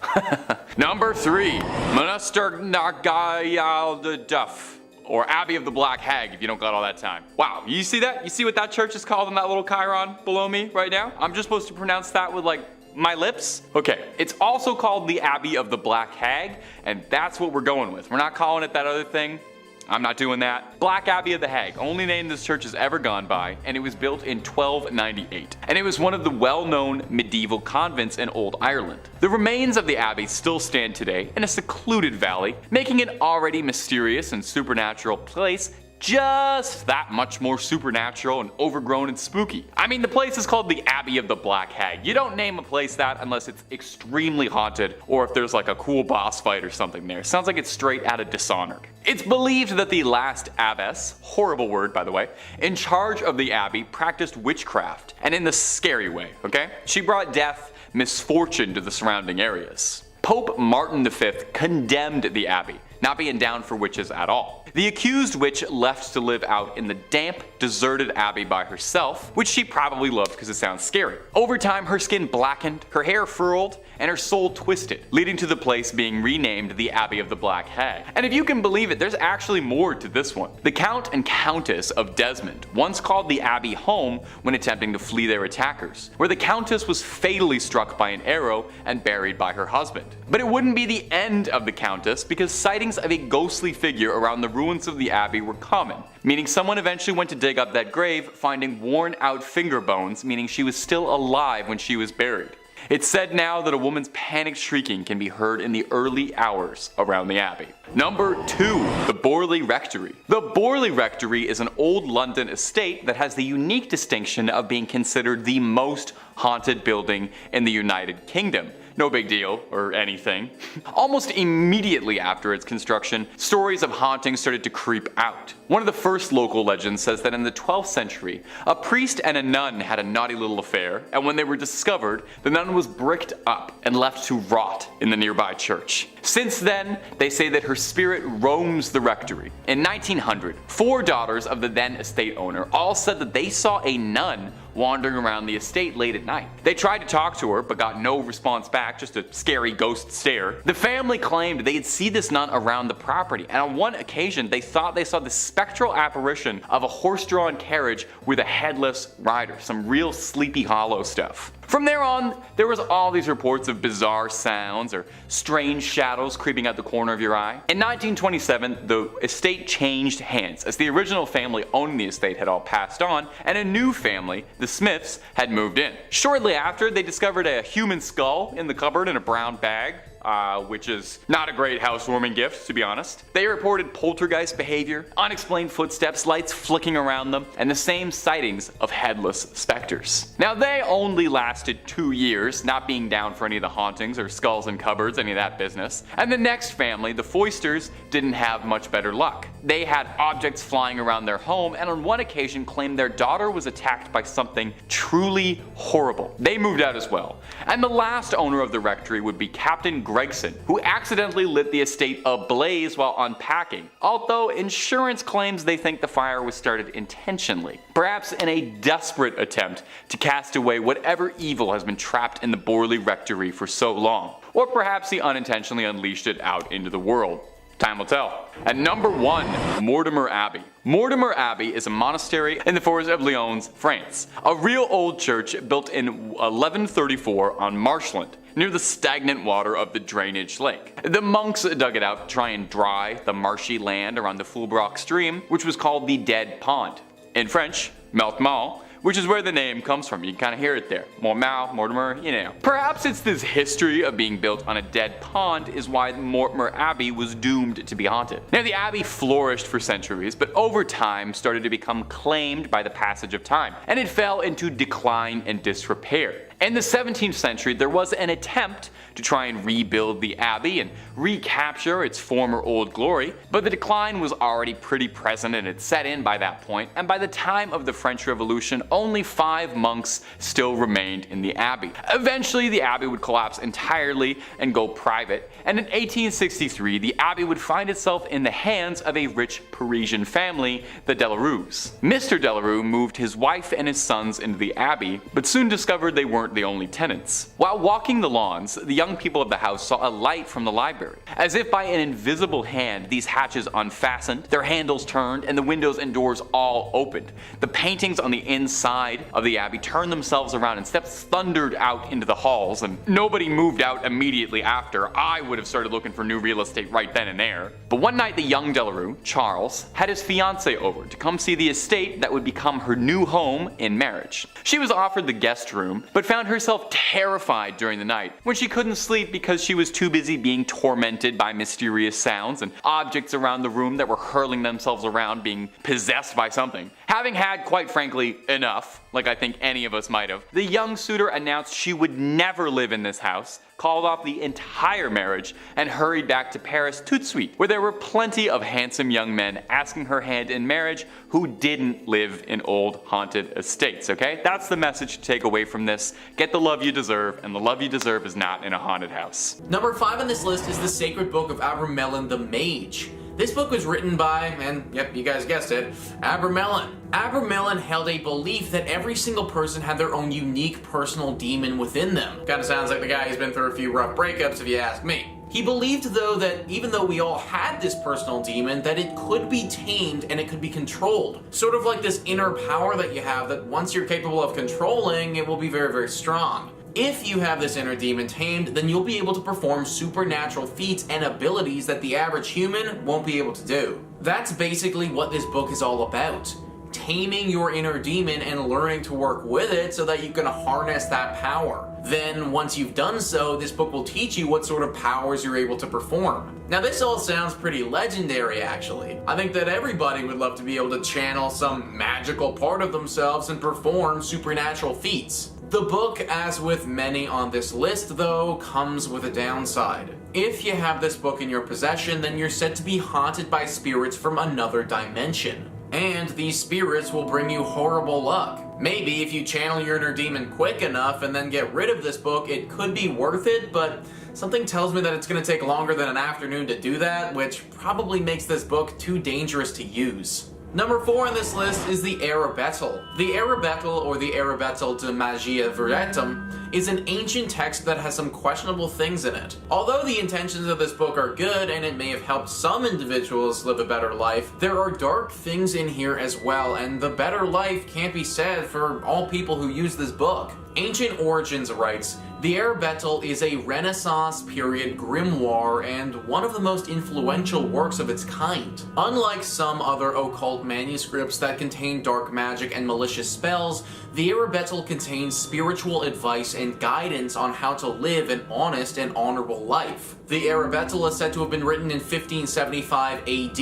S2: Number 3. Duff. Or Abbey of the Black Hag, if you don't got all that time. Wow, you see that? You see what that church is called in that little chyron below me right now? I'm just supposed to pronounce that with like my lips? Okay, it's also called the Abbey of the Black Hag, and that's what we're going with. We're not calling it that other thing. I'm not doing that. Black Abbey of the Hag, only name this church has ever gone by, and it was built in 1298. And it was one of the well-known medieval convents in Old Ireland. The remains of the abbey still stand today in a secluded valley, making it already mysterious and supernatural place just that much more supernatural and overgrown and spooky. I mean, the place is called the Abbey of the Black Hag. You don't name a place that unless it's extremely haunted or if there's like a cool boss fight or something there. Sounds like it's straight out of Dishonored. It's believed that the last abbess, horrible word by the way, in charge of the abbey practiced witchcraft, and in the scary way, okay? She brought death, misfortune to the surrounding areas. Pope Martin V condemned the abbey, not being down for witches at all. The accused witch left to live out in the damp, deserted abbey by herself, which she probably loved because it sounds scary. Over time, her skin blackened, her hair furled, and her soul twisted, leading to the place being renamed the Abbey of the Black Hag. And if you can believe it, there's actually more to this one. The Count and Countess of Desmond once called the abbey home when attempting to flee their attackers, where the Countess was fatally struck by an arrow and buried by her husband. But it wouldn't be the end of the Countess, because sightings of a ghostly figure around the ruins of the abbey were common, meaning someone eventually went to dig up that grave, finding worn out finger bones, meaning she was still alive when she was buried. It's said now that a woman's panicked shrieking can be heard in the early hours around the abbey. Number 2. The Borley Rectory. The Borley Rectory is an old London estate that has the unique distinction of being considered the most haunted building in the United Kingdom. No big deal, or anything. Almost immediately after its construction, stories of hauntings started to creep out. One of the first local legends says that in the 12th century, a priest and a nun had a naughty little affair, and when they were discovered, the nun was bricked up and left to rot in the nearby church. Since then, they say that her spirit roams the rectory. In 1900, 4 daughters of the then estate owner all said that they saw a nun wandering around the estate late at night. They tried to talk to her but got no response back, just a scary ghost stare. The family claimed they'd see this nun around the property, and on one occasion they thought they saw the spectral apparition of a horse-drawn carriage with a headless rider, some real Sleepy Hollow stuff. From there on, there was all these reports of bizarre sounds or strange shadows creeping out the corner of your eye. In 1927, the estate changed hands, as the original family owning the estate had all passed on, and a new family, the Smiths, had moved in. Shortly after, they discovered a human skull in the cupboard in a brown bag. Which is not a great housewarming gift, to be honest. They reported poltergeist behavior, unexplained footsteps, lights flicking around them, and the same sightings of headless specters. Now, they only lasted 2 years, not being down for any of the hauntings or skulls in cupboards, any of that business. And the next family, the Foysters, didn't have much better luck. They had objects flying around their home, and on one occasion claimed their daughter was attacked by something truly horrible. They moved out as well. And the last owner of the rectory would be Captain Gregson, who accidentally lit the estate ablaze while unpacking, although insurance claims they think the fire was started intentionally, perhaps in a desperate attempt to cast away whatever evil has been trapped in the Borley Rectory for so long, or perhaps he unintentionally unleashed it out into the world. Time will tell. At number 1, Mortimer Abbey. Mortimer Abbey is a monastery in the forest of Lyons, France. A real old church built in 1134 on marshland, near the stagnant water of the drainage lake. The monks dug it out to try and dry the marshy land around the Fulbrock stream, which was called the Dead Pond. In French, Meltmal, which is where the name comes from. You can kind of hear it there. Mortimer, you know. Perhaps it's this history of being built on a dead pond is why Mortimer Abbey was doomed to be haunted. Now the Abbey flourished for centuries, but over time started to become claimed by the passage of time, and it fell into decline and disrepair. In the 17th century, there was an attempt to try and rebuild the Abbey and recapture its former old glory, but the decline was already pretty present and had set in by that point, and by the time of the French Revolution, only 5 monks still remained in the Abbey. Eventually, the Abbey would collapse entirely and go private, and in 1863, the Abbey would find itself in the hands of a rich Parisian family, the de la Rues. Mr. de la Rue moved his wife and his sons into the Abbey, but soon discovered they weren't the only tenants. While walking the lawns, the young people of the house saw a light from the library. As if by an invisible hand, these hatches unfastened, their handles turned, and the windows and doors all opened. The paintings on the inside of the Abbey turned themselves around and steps thundered out into the halls, and nobody moved out immediately after. I would have started looking for new real estate right then and there. But one night the young de la Rue, Charles, had his fiancée over to come see the estate that would become her new home in marriage. She was offered the guest room, but found herself terrified during the night when she couldn't sleep because she was too busy being tormented by mysterious sounds and objects around the room that were hurling themselves around, being possessed by something. Having had, quite frankly, enough, like I think any of us might have, the young suitor announced she would never live in this house, called off the entire marriage, and hurried back to Paris tout de suite, where there were plenty of handsome young men asking her hand in marriage who didn't live in old haunted estates, okay? That's the message to take away from this. Get the love you deserve, and the love you deserve is not in a haunted house.
S1: Number 5 on this list is the Sacred Book of Abramelin the Mage. This book was written by, and yep, you guys guessed it, Abramelin. Abramelin held a belief that every single person had their own unique personal demon within them. Kinda sounds like the guy who's been through a few rough breakups if you ask me. He believed though that even though we all had this personal demon, that it could be tamed and it could be controlled. Sort of like this inner power that you have that once you're capable of controlling, it will be very, very strong. If you have this inner demon tamed, then you'll be able to perform supernatural feats and abilities that the average human won't be able to do. That's basically what this book is all about. Taming your inner demon and learning to work with it so that you can harness that power. Then, once you've done so, this book will teach you what sort of powers you're able to perform. Now this all sounds pretty legendary actually. I think that everybody would love to be able to channel some magical part of themselves and perform supernatural feats. The book, as with many on this list though, comes with a downside. If you have this book in your possession, then you're said to be haunted by spirits from another dimension. And these spirits will bring you horrible luck. Maybe if you channel your inner demon quick enough and then get rid of this book, it could be worth it, but something tells me that it's going to take longer than an afternoon to do that, which probably makes this book too dangerous to use. Number 4 on this list is the Arabetel. The Arabetel, or the Arabetel de Magia Veretum, is an ancient text that has some questionable things in it. Although the intentions of this book are good and it may have helped some individuals live a better life, there are dark things in here as well, and the better life can't be said for all people who use this book. Ancient Origins writes, the Arabetel is a Renaissance period grimoire and one of the most influential works of its kind. Unlike some other occult manuscripts that contain dark magic and malicious spells, the Arabetel contains spiritual advice and guidance on how to live an honest and honorable life. The Arabetel is said to have been written in 1575 AD.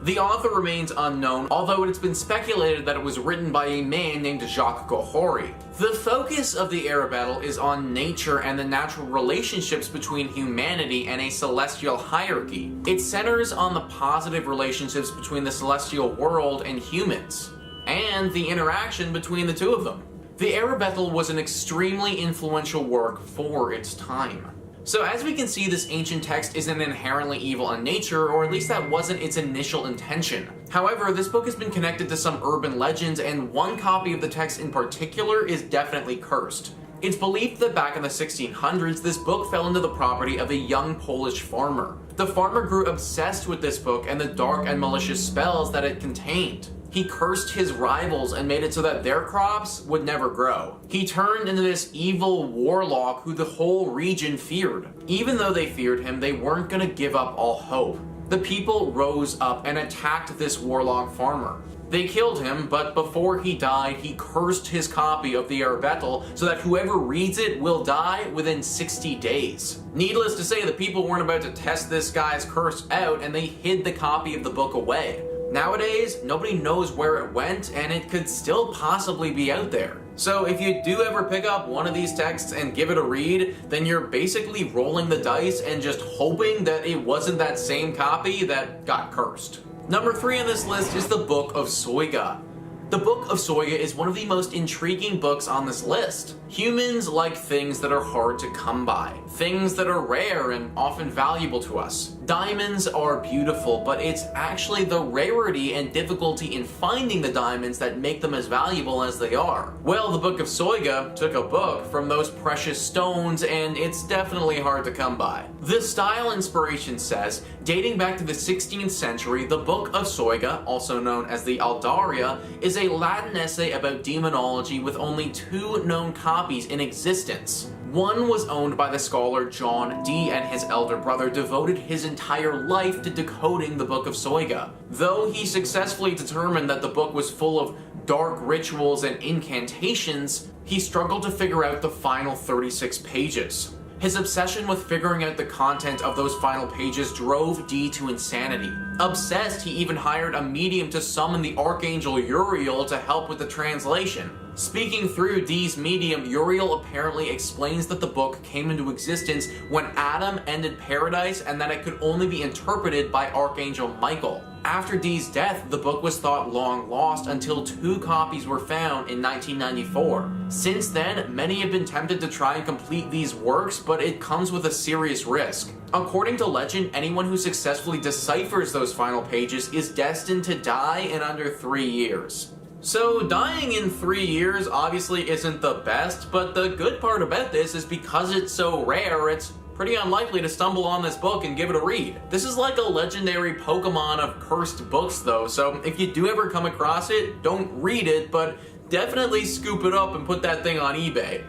S1: The author remains unknown, although it has been speculated that it was written by a man named Jacques Gohori. The focus of the Arabetel is on nature and the natural relationships between humanity and a celestial hierarchy. It centers on the positive relationships between the celestial world and humans, and the interaction between the two of them. The Arabetel was an extremely influential work for its time. So as we can see, this ancient text isn't inherently evil in nature, or at least that wasn't its initial intention. However, this book has been connected to some urban legends, and one copy of the text in particular is definitely cursed. It's believed that back in the 1600s, this book fell into the property of a young Polish farmer. The farmer grew obsessed with this book and the dark and malicious spells that it contained. He cursed his rivals and made it so that their crops would never grow. He turned into this evil warlock who the whole region feared. Even though they feared him, they weren't going to give up all hope. The people rose up and attacked this warlock farmer. They killed him, but before he died, he cursed his copy of the Arbetel so that whoever reads it will die within 60 days. Needless to say, the people weren't about to test this guy's curse out, and they hid the copy of the book away. Nowadays, nobody knows where it went, and it could still possibly be out there. So if you do ever pick up one of these texts and give it a read, then you're basically rolling the dice and just hoping that it wasn't that same copy that got cursed. Number 3 on this list is the Book of Soga. The Book of Soga is one of the most intriguing books on this list. Humans like things that are hard to come by, things that are rare and often valuable to us. Diamonds are beautiful, but it's actually the rarity and difficulty in finding the diamonds that make them as valuable as they are. Well, the Book of Soga took a book from those precious stones, and it's definitely hard to come by. The style inspiration says, dating back to the 16th century, the Book of Soga, also known as the Aldaria, is a Latin essay about demonology with only 2 known copies in existence. One was owned by the scholar John Dee, and his elder brother devoted his entire life to decoding the Book of Soga. Though he successfully determined that the book was full of dark rituals and incantations, he struggled to figure out the final 36 pages. His obsession with figuring out the content of those final pages drove Dee to insanity. Obsessed, he even hired a medium to summon the archangel Uriel to help with the translation. Speaking through Dee's medium, Uriel apparently explains that the book came into existence when Adam ended paradise and that it could only be interpreted by Archangel Michael. After Dee's death, the book was thought long lost until 2 copies were found in 1994. Since then, many have been tempted to try and complete these works, but it comes with a serious risk. According to legend, anyone who successfully deciphers those final pages is destined to die in under 3 years. So dying in 3 years obviously isn't the best, but the good part about this is because it's so rare, it's pretty unlikely to stumble on this book and give it a read. This is like a legendary Pokemon of cursed books though, so if you do ever come across it, don't read it, but definitely scoop it up and put that thing on eBay.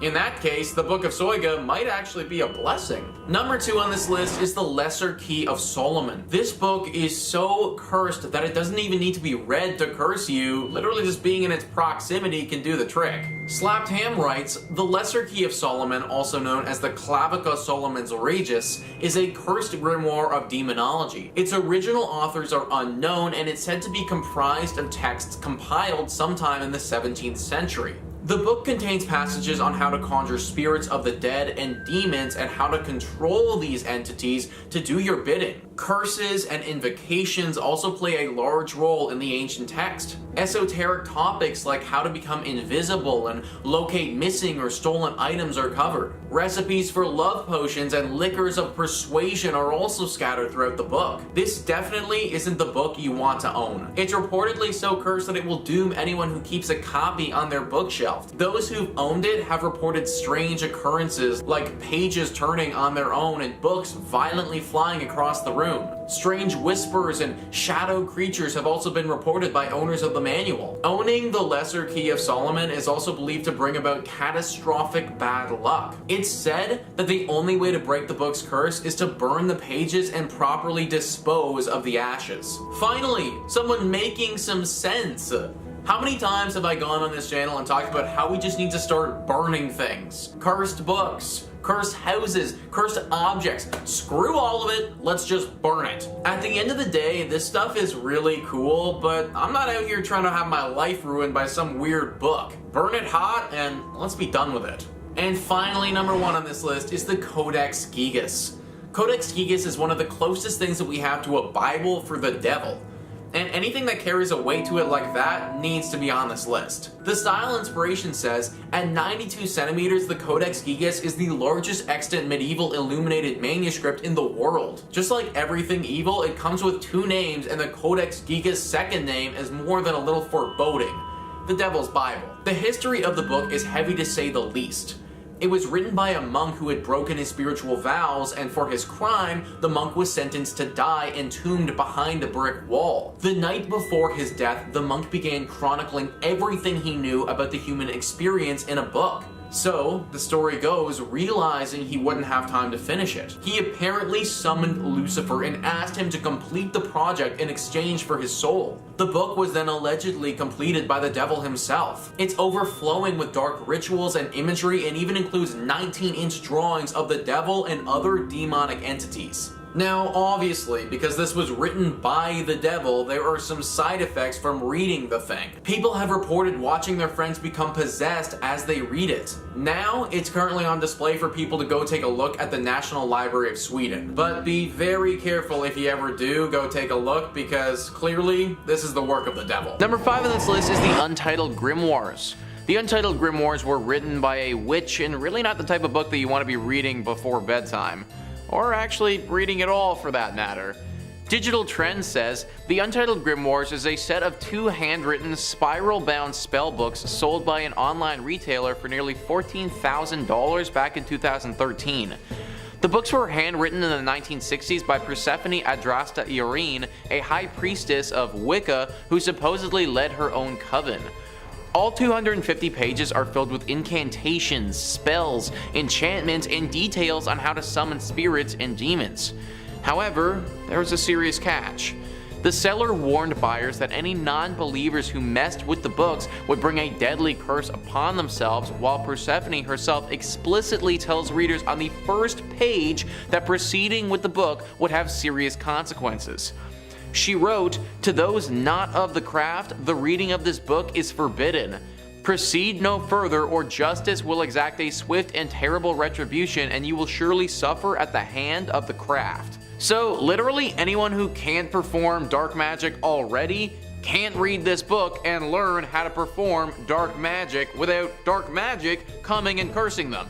S1: In that case, the Book of Soga might actually be a blessing. Number 2 on this list is the Lesser Key of Solomon. This book is so cursed that it doesn't even need to be read to curse you. Literally just being in its proximity can do the trick. Slapped Ham writes, the Lesser Key of Solomon, also known as the Clavica Solomon's Regis, is a cursed grimoire of demonology. Its original authors are unknown, and it's said to be comprised of texts compiled sometime in the 17th century. The book contains passages on how to conjure spirits of the dead and demons and how to control these entities to do your bidding. Curses and invocations also play a large role in the ancient text. Esoteric topics like how to become invisible and locate missing or stolen items are covered. Recipes for love potions and liquors of persuasion are also scattered throughout the book. This definitely isn't the book you want to own. It's reportedly so cursed that it will doom anyone who keeps a copy on their bookshelf. Those who've owned it have reported strange occurrences like pages turning on their own and books violently flying across the room. Strange whispers and shadow creatures have also been reported by owners of the manual. Owning the Lesser Key of Solomon is also believed to bring about catastrophic bad luck. It's said that the only way to break the book's curse is to burn the pages and properly dispose of the ashes. Finally, someone making some sense. How many times have I gone on this channel and talked about how we just need to start burning things? Cursed books, cursed houses, cursed objects. Screw all of it, let's just burn it. At the end of the day, this stuff is really cool, but I'm not out here trying to have my life ruined by some weird book. Burn it hot and let's be done with it. And finally, number 1 on this list is the Codex Gigas. Codex Gigas is one of the closest things that we have to a Bible for the devil. And anything that carries a weight to it like that needs to be on this list. The style inspiration says, at 92 centimeters, the Codex Gigas is the largest extant medieval illuminated manuscript in the world. Just like everything evil, it comes with 2 names, and the Codex Gigas' second name is more than a little foreboding: the Devil's Bible. The history of the book is heavy to say the least. It was written by a monk who had broken his spiritual vows, and for his crime, the monk was sentenced to die entombed behind a brick wall. The night before his death, the monk began chronicling everything he knew about the human experience in a book. So, the story goes, realizing he wouldn't have time to finish it, he apparently summoned Lucifer and asked him to complete the project in exchange for his soul. The book was then allegedly completed by the devil himself. It's overflowing with dark rituals and imagery, and even includes 19-inch drawings of the devil and other demonic entities. Now, obviously, because this was written by the devil, there are some side effects from reading the thing. People have reported watching their friends become possessed as they read it. Now, it's currently on display for people to go take a look at the National Library of Sweden. But be very careful if you ever do go take a look, because clearly, this is the work of the devil. Number 5 on this list is the Untitled grimoires. The Untitled grimoires were written by a witch, and really not the type of book that you want to be reading before bedtime. Or actually reading at all for that matter. Digital Trends says, the Untitled Grimoires is a set of 2 handwritten, spiral-bound spell books sold by an online retailer for nearly $14,000 back in 2013. The books were handwritten in the 1960s by Persephone Adrasta Irene, a high priestess of Wicca who supposedly led her own coven. All 250 pages are filled with incantations, spells, enchantments, and details on how to summon spirits and demons. However, there was a serious catch. The seller warned buyers that any non-believers who messed with the books would bring a deadly curse upon themselves, while Persephone herself explicitly tells readers on the first page that proceeding with the book would have serious consequences. She wrote, "To those not of the craft, the reading of this book is forbidden. Proceed no further, or justice will exact a swift and terrible retribution, and you will surely suffer at the hand of the craft." So, literally anyone who can't perform dark magic already can't read this book and learn how to perform dark magic without dark magic coming and cursing them.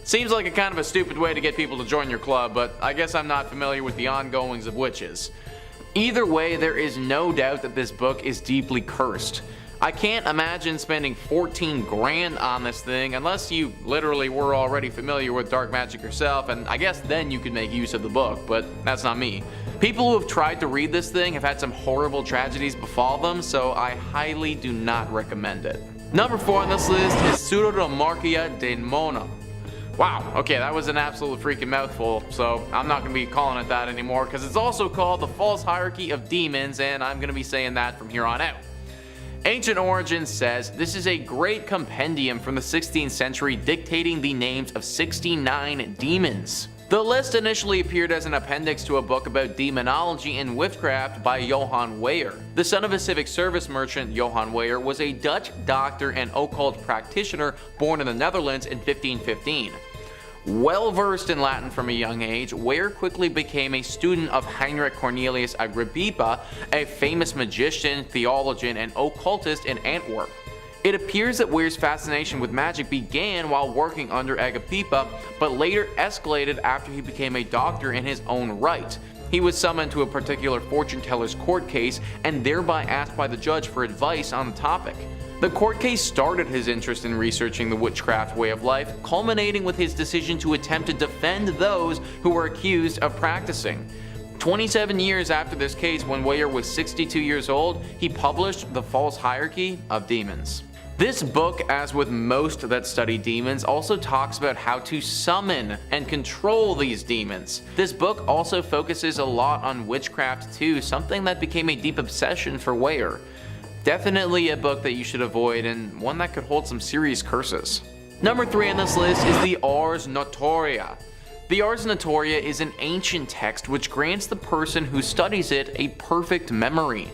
S1: Seems like a kind of a stupid way to get people to join your club, but I guess I'm not familiar with the ongoings of witches. Either way, there is no doubt that this book is deeply cursed. I can't imagine spending 14 grand on this thing unless you literally were already familiar with dark magic yourself, and I guess then you could make use of the book, but that's not me. People who have tried to read this thing have had some horrible tragedies befall them, so I highly do not recommend it. Number 4 on this list is Pseudomarchia Daemonum. Wow, okay, that was an absolute freaking mouthful, so I'm not going to be calling it that anymore, because it's also called the False Hierarchy of Demons, and I'm going to be saying that from here on out. Ancient Origins says, this is a great compendium from the 16th century dictating the names of 69 demons. The list initially appeared as an appendix to a book about demonology and witchcraft by Johann Weyer. The son of a civic service merchant, Johann Weyer was a Dutch doctor and occult practitioner born in the Netherlands in 1515. Well versed in Latin from a young age, Weyer quickly became a student of Heinrich Cornelius Agrippa, a famous magician, theologian, and occultist in Antwerp. It appears that Weyer's fascination with magic began while working under Agrippa, but later escalated after he became a doctor in his own right. He was summoned to a particular fortune teller's court case and thereby asked by the judge for advice on the topic. The court case started his interest in researching the witchcraft way of life, culminating with his decision to attempt to defend those who were accused of practicing. 27 years after this case, when Weyer was 62 years old, he published The False Hierarchy of Demons. This book, as with most that study demons, also talks about how to summon and control these demons. This book also focuses a lot on witchcraft too, something that became a deep obsession for Weyer. Definitely a book that you should avoid, and one that could hold some serious curses. Number 3 on this list is the Ars Notoria. The Ars Notoria is an ancient text which grants the person who studies it a perfect memory.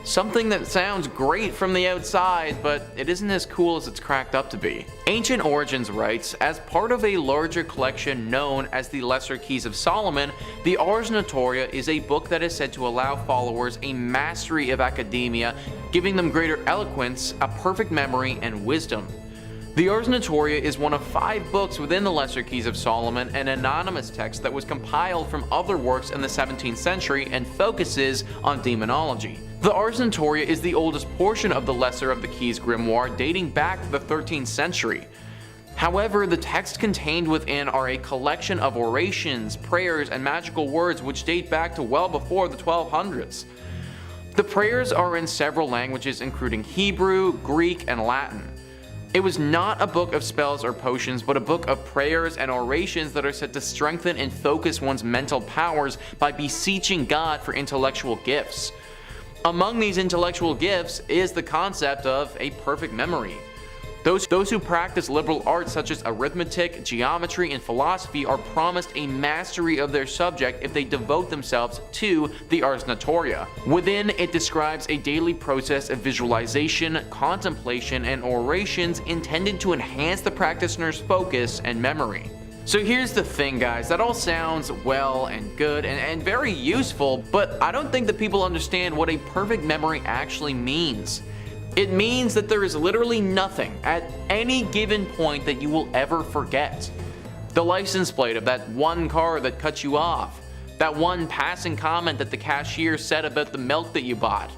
S1: Something that sounds great from the outside, but it isn't as cool as it's cracked up to be. Ancient Origins writes, as part of a larger collection known as the Lesser Keys of Solomon, the Ars Notoria is a book that is said to allow followers a mastery of academia, giving them greater eloquence, a perfect memory, and wisdom. The Ars Notoria is one of 5 books within the Lesser Keys of Solomon, an anonymous text that was compiled from other works in the 17th century and focuses on demonology. The Ars Notoria is the oldest portion of the Lesser of the Keys grimoire, dating back to the 13th century. However, the text contained within are a collection of orations, prayers, and magical words which date back to well before the 1200s. The prayers are in several languages including Hebrew, Greek, and Latin. It was not a book of spells or potions, but a book of prayers and orations that are said to strengthen and focus one's mental powers by beseeching God for intellectual gifts. Among these intellectual gifts is the concept of a perfect memory. Those who practice liberal arts such as arithmetic, geometry, and philosophy are promised a mastery of their subject if they devote themselves to the ars notoria. Within, it describes a daily process of visualization, contemplation, and orations intended to enhance the practitioner's focus and memory. So here's the thing, guys, that all sounds well and good and very useful, but I don't think that people understand what a perfect memory actually means. It means that there is literally nothing at any given point that you will ever forget. The license plate of that one car that cut you off, that one passing comment that the cashier said about the milk that you bought,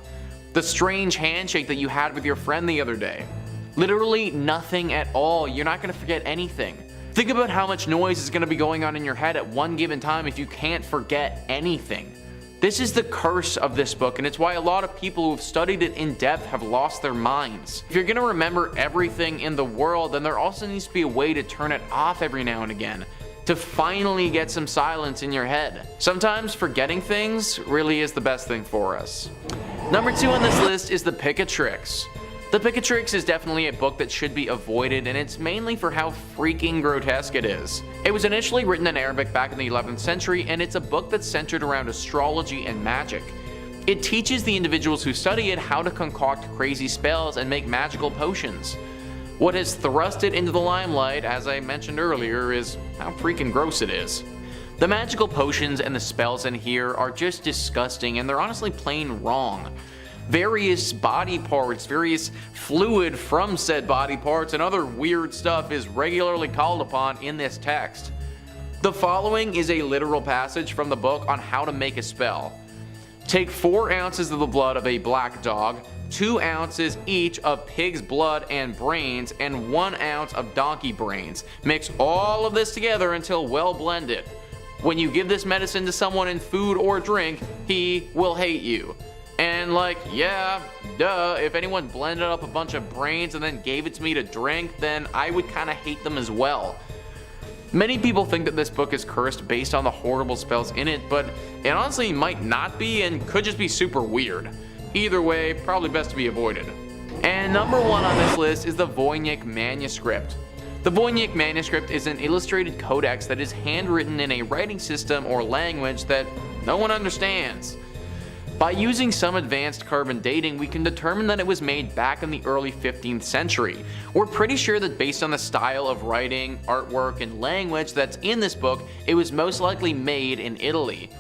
S1: the strange handshake that you had with your friend the other day. Literally nothing at all. You're not going to forget anything. Think about how much noise is going to be going on in your head at one given time if you can't forget anything. This is the curse of this book, and it's why a lot of people who have studied it in depth have lost their minds. If you're going to remember everything in the world, then there also needs to be a way to turn it off every now and again, to finally get some silence in your head. Sometimes forgetting things really is the best thing for us. Number 2 on this list is the Picatrix. The Picatrix is definitely a book that should be avoided, and it's mainly for how freaking grotesque it is. It was initially written in Arabic back in the 11th century, and it's a book that's centered around astrology and magic. It teaches the individuals who study it how to concoct crazy spells and make magical potions. What has thrust it into the limelight, as I mentioned earlier, is how freaking gross it is. The magical potions and the spells in here are just disgusting, and they're honestly plain wrong. Various body parts, various fluid from said body parts, and other weird stuff is regularly called upon in this text. The following is a literal passage from the book on how to make a spell. Take 4 ounces of the blood of a black dog, 2 ounces each of pig's blood and brains, and 1 ounce of donkey brains. Mix all of this together until well blended. When you give this medicine to someone in food or drink, he will hate you. And like, yeah, duh, if anyone blended up a bunch of brains and then gave it to me to drink, then I would kinda hate them as well. Many people think that this book is cursed based on the horrible spells in it, but it honestly might not be and could just be super weird. Either way, probably best to be avoided. And number 1 on this list is the Voynich manuscript. The Voynich manuscript is an illustrated codex that is handwritten in a writing system or language that no one understands. By using some advanced carbon dating, we can determine that it was made back in the early 15th century. We're pretty sure that based on the style of writing, artwork, and language that's in this book, it was most likely made in Italy.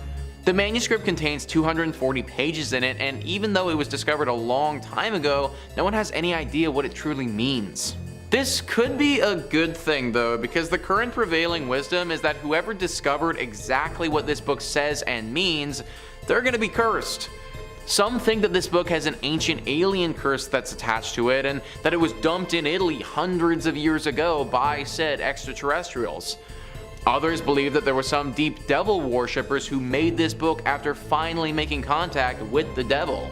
S1: The manuscript contains 240 pages in it, and even though it was discovered a long time ago, no one has any idea what it truly means. This could be a good thing though, because the current prevailing wisdom is that whoever discovered exactly what this book says and means, they're gonna be cursed. Some think that this book has an ancient alien curse that's attached to it, and that it was dumped in Italy hundreds of years ago by said extraterrestrials. Others believe that there were some deep devil worshippers who made this book after finally making contact with the devil.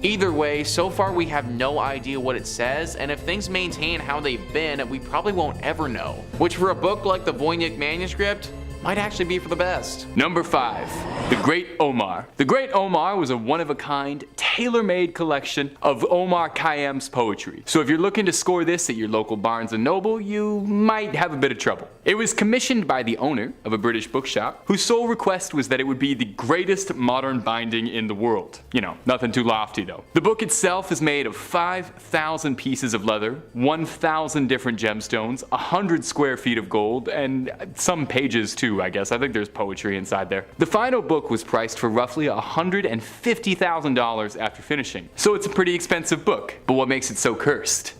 S1: Either way, so far we have no idea what it says, and if things maintain how they've been, we probably won't ever know. Which for a book like the Voynich manuscript, might actually be for the best.
S2: Number 5. The Great Omar. The Great Omar was a one-of-a-kind, tailor-made collection of Omar Khayyam's poetry. So if you're looking to score this at your local Barnes & Noble, you might have a bit of trouble. It was commissioned by the owner of a British bookshop, whose sole request was that it would be the greatest modern binding in the world. You know, nothing too lofty though. The book itself is made of 5,000 pieces of leather, 1,000 different gemstones, 100 square feet of gold, and some pages too, I guess. I think there's poetry inside there. The final book was priced for roughly $150,000 after finishing. So it's a pretty expensive book. But what makes it so cursed?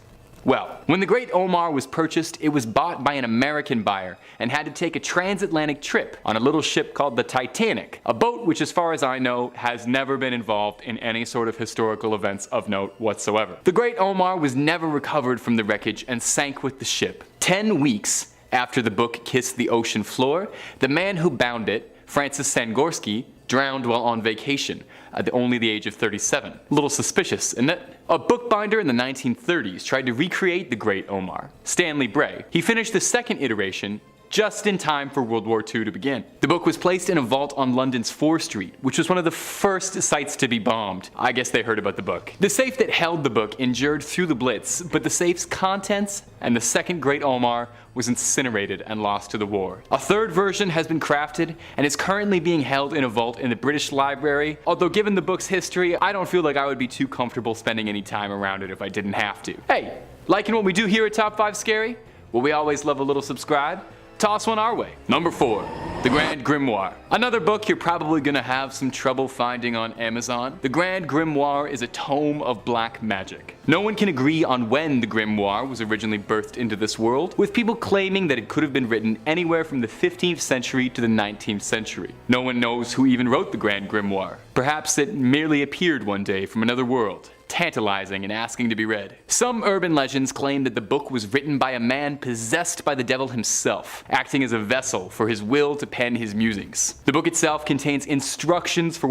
S2: Well, when the Great Omar was purchased, it was bought by an American buyer and had to take a transatlantic trip on a little ship called the Titanic, a boat which, as far as I know, has never been involved in any sort of historical events of note whatsoever. The Great Omar was never recovered from the wreckage and sank with the ship. 10 weeks after the book kissed the ocean floor, the man who bound it, Francis Sangorski, drowned while on vacation at only the age of 37. A little suspicious, isn't it? A bookbinder in the 1930s tried to recreate the great Omar, Stanley Bray. He finished the second iteration just in time for World War II to begin. The book was placed in a vault on London's Fore Street, which was one of the first sites to be bombed. I guess they heard about the book. The safe that held the book endured through the Blitz, but the safe's contents and the second great Omar was incinerated and lost to the war. A third version has been crafted and is currently being held in a vault in the British Library, although given the book's history, I don't feel like I would be too comfortable spending any time around it if I didn't have to. Hey, liking what we do here at Top 5 Scary? Well, we always love a little subscribe. Toss one our way. Number 4. The Grand Grimoire. Another book you're probably gonna have some trouble finding on Amazon. The Grand Grimoire is a tome of black magic. No one can agree on when the grimoire was originally birthed into this world, with people claiming that it could have been written anywhere from the 15th century to the 19th century. No one knows who even wrote the Grand Grimoire. Perhaps it merely appeared one day from another world, tantalizing and asking to be read. Some urban legends claim that the book was written by a man possessed by the devil himself, acting as a vessel for his will to pen his musings. The book itself contains instructions for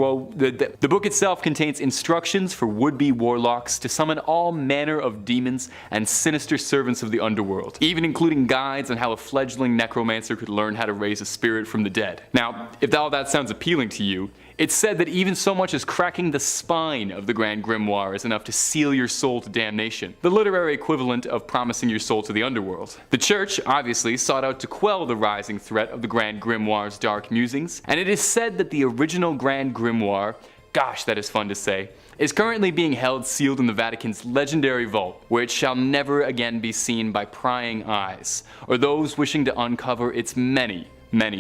S2: would-be warlocks to summon all manner of demons and sinister servants of the underworld, even including guides on how a fledgling necromancer could learn how to raise a spirit from the dead. Now, if all that sounds appealing to you, it's said that even so much as cracking the spine of the Grand Grimoire is enough to seal your soul to damnation, the literary equivalent of promising your soul to the underworld. The church, obviously, sought out to quell the rising threat of the Grand Grimoire's dark musings, and it is said that the original Grand Grimoire, gosh, that is fun to say, is currently being held sealed in the Vatican's legendary vault, where it shall never again be seen by prying eyes, or those wishing to uncover its many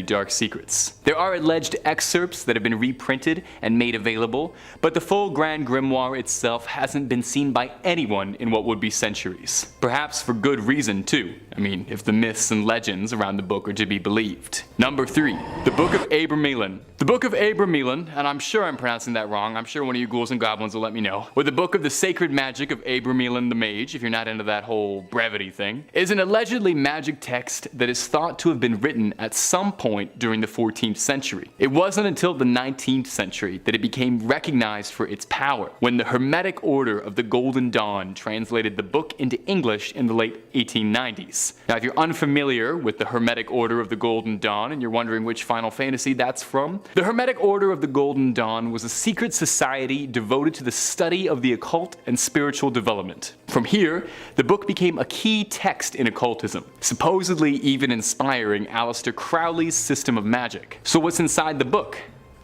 S2: dark secrets. There are alleged excerpts that have been reprinted and made available, but the full Grand Grimoire itself hasn't been seen by anyone in what would be centuries. Perhaps for good reason too. I mean, if the myths and legends around the book are to be believed. Number 3. The Book of Abramelin. The Book of Abramelin, and I'm sure I'm pronouncing that wrong, I'm sure one of you ghouls and goblins will let me know, or the Book of the Sacred Magic of Abramelin the Mage, if you're not into that whole brevity thing, is an allegedly magic text that is thought to have been written at some point during the 14th century. It wasn't until the 19th century that it became recognized for its power, when the Hermetic Order of the Golden Dawn translated the book into English in the late 1890s. Now, if you're unfamiliar with the Hermetic Order of the Golden Dawn and you're wondering which Final Fantasy that's from, the Hermetic Order of the Golden Dawn was a secret society devoted to the study of the occult and spiritual development. From here, the book became a key text in occultism, supposedly even inspiring Aleister Crowley's system of magic. So what's inside the book?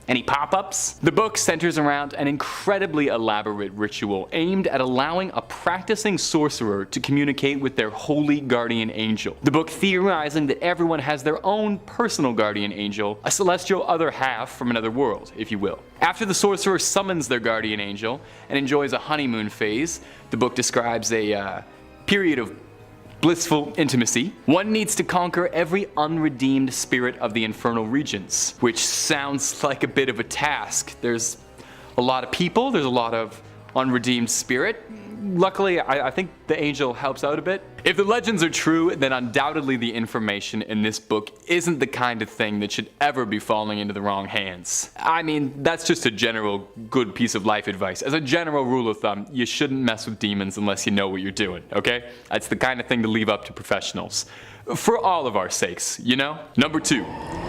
S2: Any pop-ups? The book centers around an incredibly elaborate ritual aimed at allowing a practicing sorcerer to communicate with their holy guardian angel. The book theorizing that everyone has their own personal guardian angel, a celestial other half from another world, if you will. After the sorcerer summons their guardian angel and enjoys a honeymoon phase, the book describes a period of blissful intimacy, one needs to conquer every unredeemed spirit of the infernal regions, which sounds like a bit of a task. There's a lot of people, there's a lot of unredeemed spirit. Luckily, I think the angel helps out a bit. If the legends are true, then undoubtedly the information in this book isn't the kind of thing that should ever be falling into the wrong hands. I mean, that's just a general good piece of life advice. As a general rule of thumb, you shouldn't mess with demons unless you know what you're doing, okay? That's the kind of thing to leave up to professionals. For all of our sakes, you know? Number 2.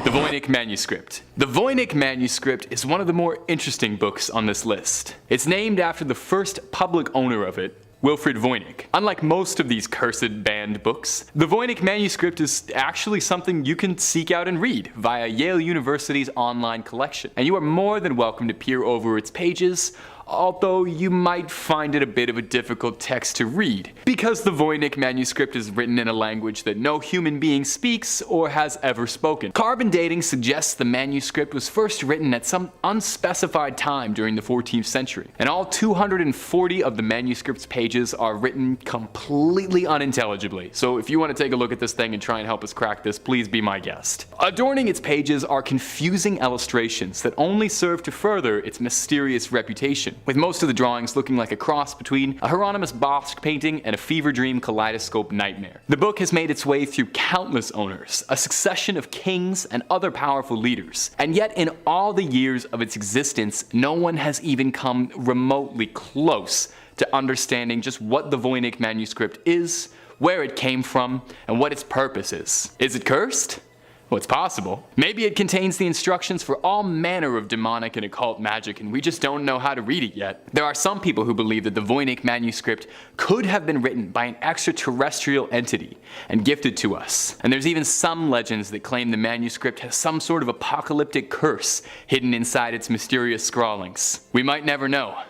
S2: The Voynich manuscript. The Voynich manuscript is one of the more interesting books on this list. It's named after the first public owner of it, Wilfrid Voynich. Unlike most of these cursed banned books, the Voynich manuscript is actually something you can seek out and read via Yale University's online collection, and you are more than welcome to peer over its pages, although you might find it a bit of a difficult text to read, because the Voynich manuscript is written in a language that no human being speaks or has ever spoken. Carbon dating suggests the manuscript was first written at some unspecified time during the 14th century, and all 240 of the manuscript's pages are written completely unintelligibly, so if you want to take a look at this thing and try and help us crack this, please be my guest. Adorning its pages are confusing illustrations that only serve to further its mysterious reputation. with most of the drawings looking like a cross between a Hieronymus Bosch painting and a fever dream kaleidoscope nightmare. The book has made its way through countless owners, a succession of kings and other powerful leaders, and yet in all the years of its existence, no one has even come remotely close to understanding just what the Voynich manuscript is, where it came from, and what its purpose is. Is it cursed? Well, it's possible. Maybe it contains the instructions for all manner of demonic and occult magic and we just don't know how to read it yet. There are some people who believe that the Voynich manuscript could have been written by an extraterrestrial entity and gifted to us. And there's even some legends that claim the manuscript has some sort of apocalyptic curse hidden inside its mysterious scrawlings. We might never know,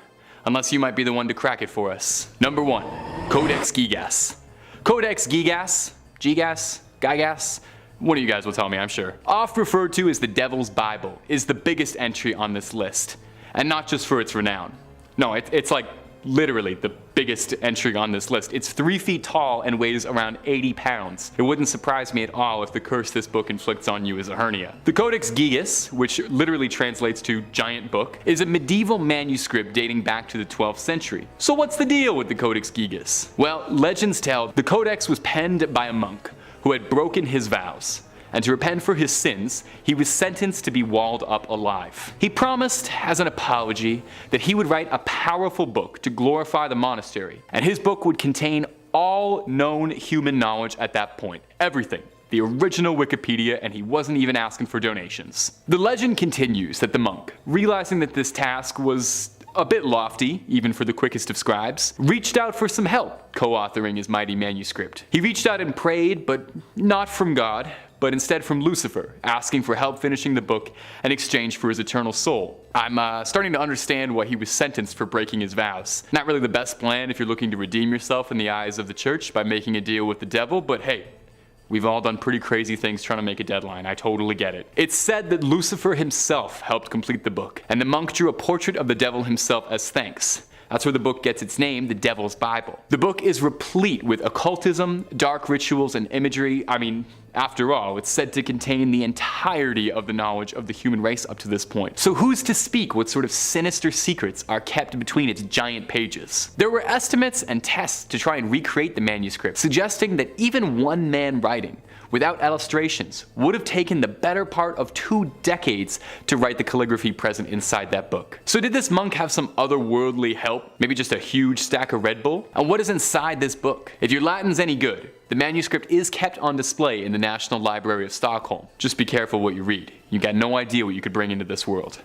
S2: unless you might be the one to crack it for us. Number 1. Codex Gigas. Codex Gigas? Gigas? One of you guys will tell me, I'm sure. Oft referred to as the Devil's Bible, is the biggest entry on this list. And not just for its renown. No, it's like literally the biggest entry on this list. It's 3 feet tall and weighs around 80 pounds. It wouldn't surprise me at all if the curse this book inflicts on you is a hernia. The Codex Gigas, which literally translates to giant book, is a medieval manuscript dating back to the 12th century. So what's the deal with the Codex Gigas? Well, legends tell the Codex was penned by a monk who had broken his vows, and to repent for his sins, he was sentenced to be walled up alive. He promised, as an apology, that he would write a powerful book to glorify the monastery, and his book would contain all known human knowledge at that point. Everything. The original Wikipedia, and he wasn't even asking for donations. The legend continues that the monk, realizing that this task was a bit lofty, even for the quickest of scribes, reached out for some help co-authoring his mighty manuscript. He reached out and prayed, but not from God, but instead from Lucifer, asking for help finishing the book in exchange for his eternal soul. I'm starting to understand why he was sentenced for breaking his vows. Not really the best plan if you're looking to redeem yourself in the eyes of the church by making a deal with the devil, but hey, we've all done pretty crazy things trying to make a deadline, I totally get it. It's said that Lucifer himself helped complete the book, and the monk drew a portrait of the devil himself as thanks. That's where the book gets its name, the Devil's Bible. The book is replete with occultism, dark rituals, and imagery. I mean, after all, it's said to contain the entirety of the knowledge of the human race up to this point. So who's to speak what sort of sinister secrets are kept between its giant pages? There were estimates and tests to try and recreate the manuscript, suggesting that even one man writing, without illustrations, would have taken the better part of 2 decades to write the calligraphy present inside that book. So did this monk have some otherworldly help? Maybe just a huge stack of Red Bull? And what is inside this book? If your Latin's any good, the manuscript is kept on display in the National Library of Stockholm. Just be careful what you read. You got no idea what you could bring into this world.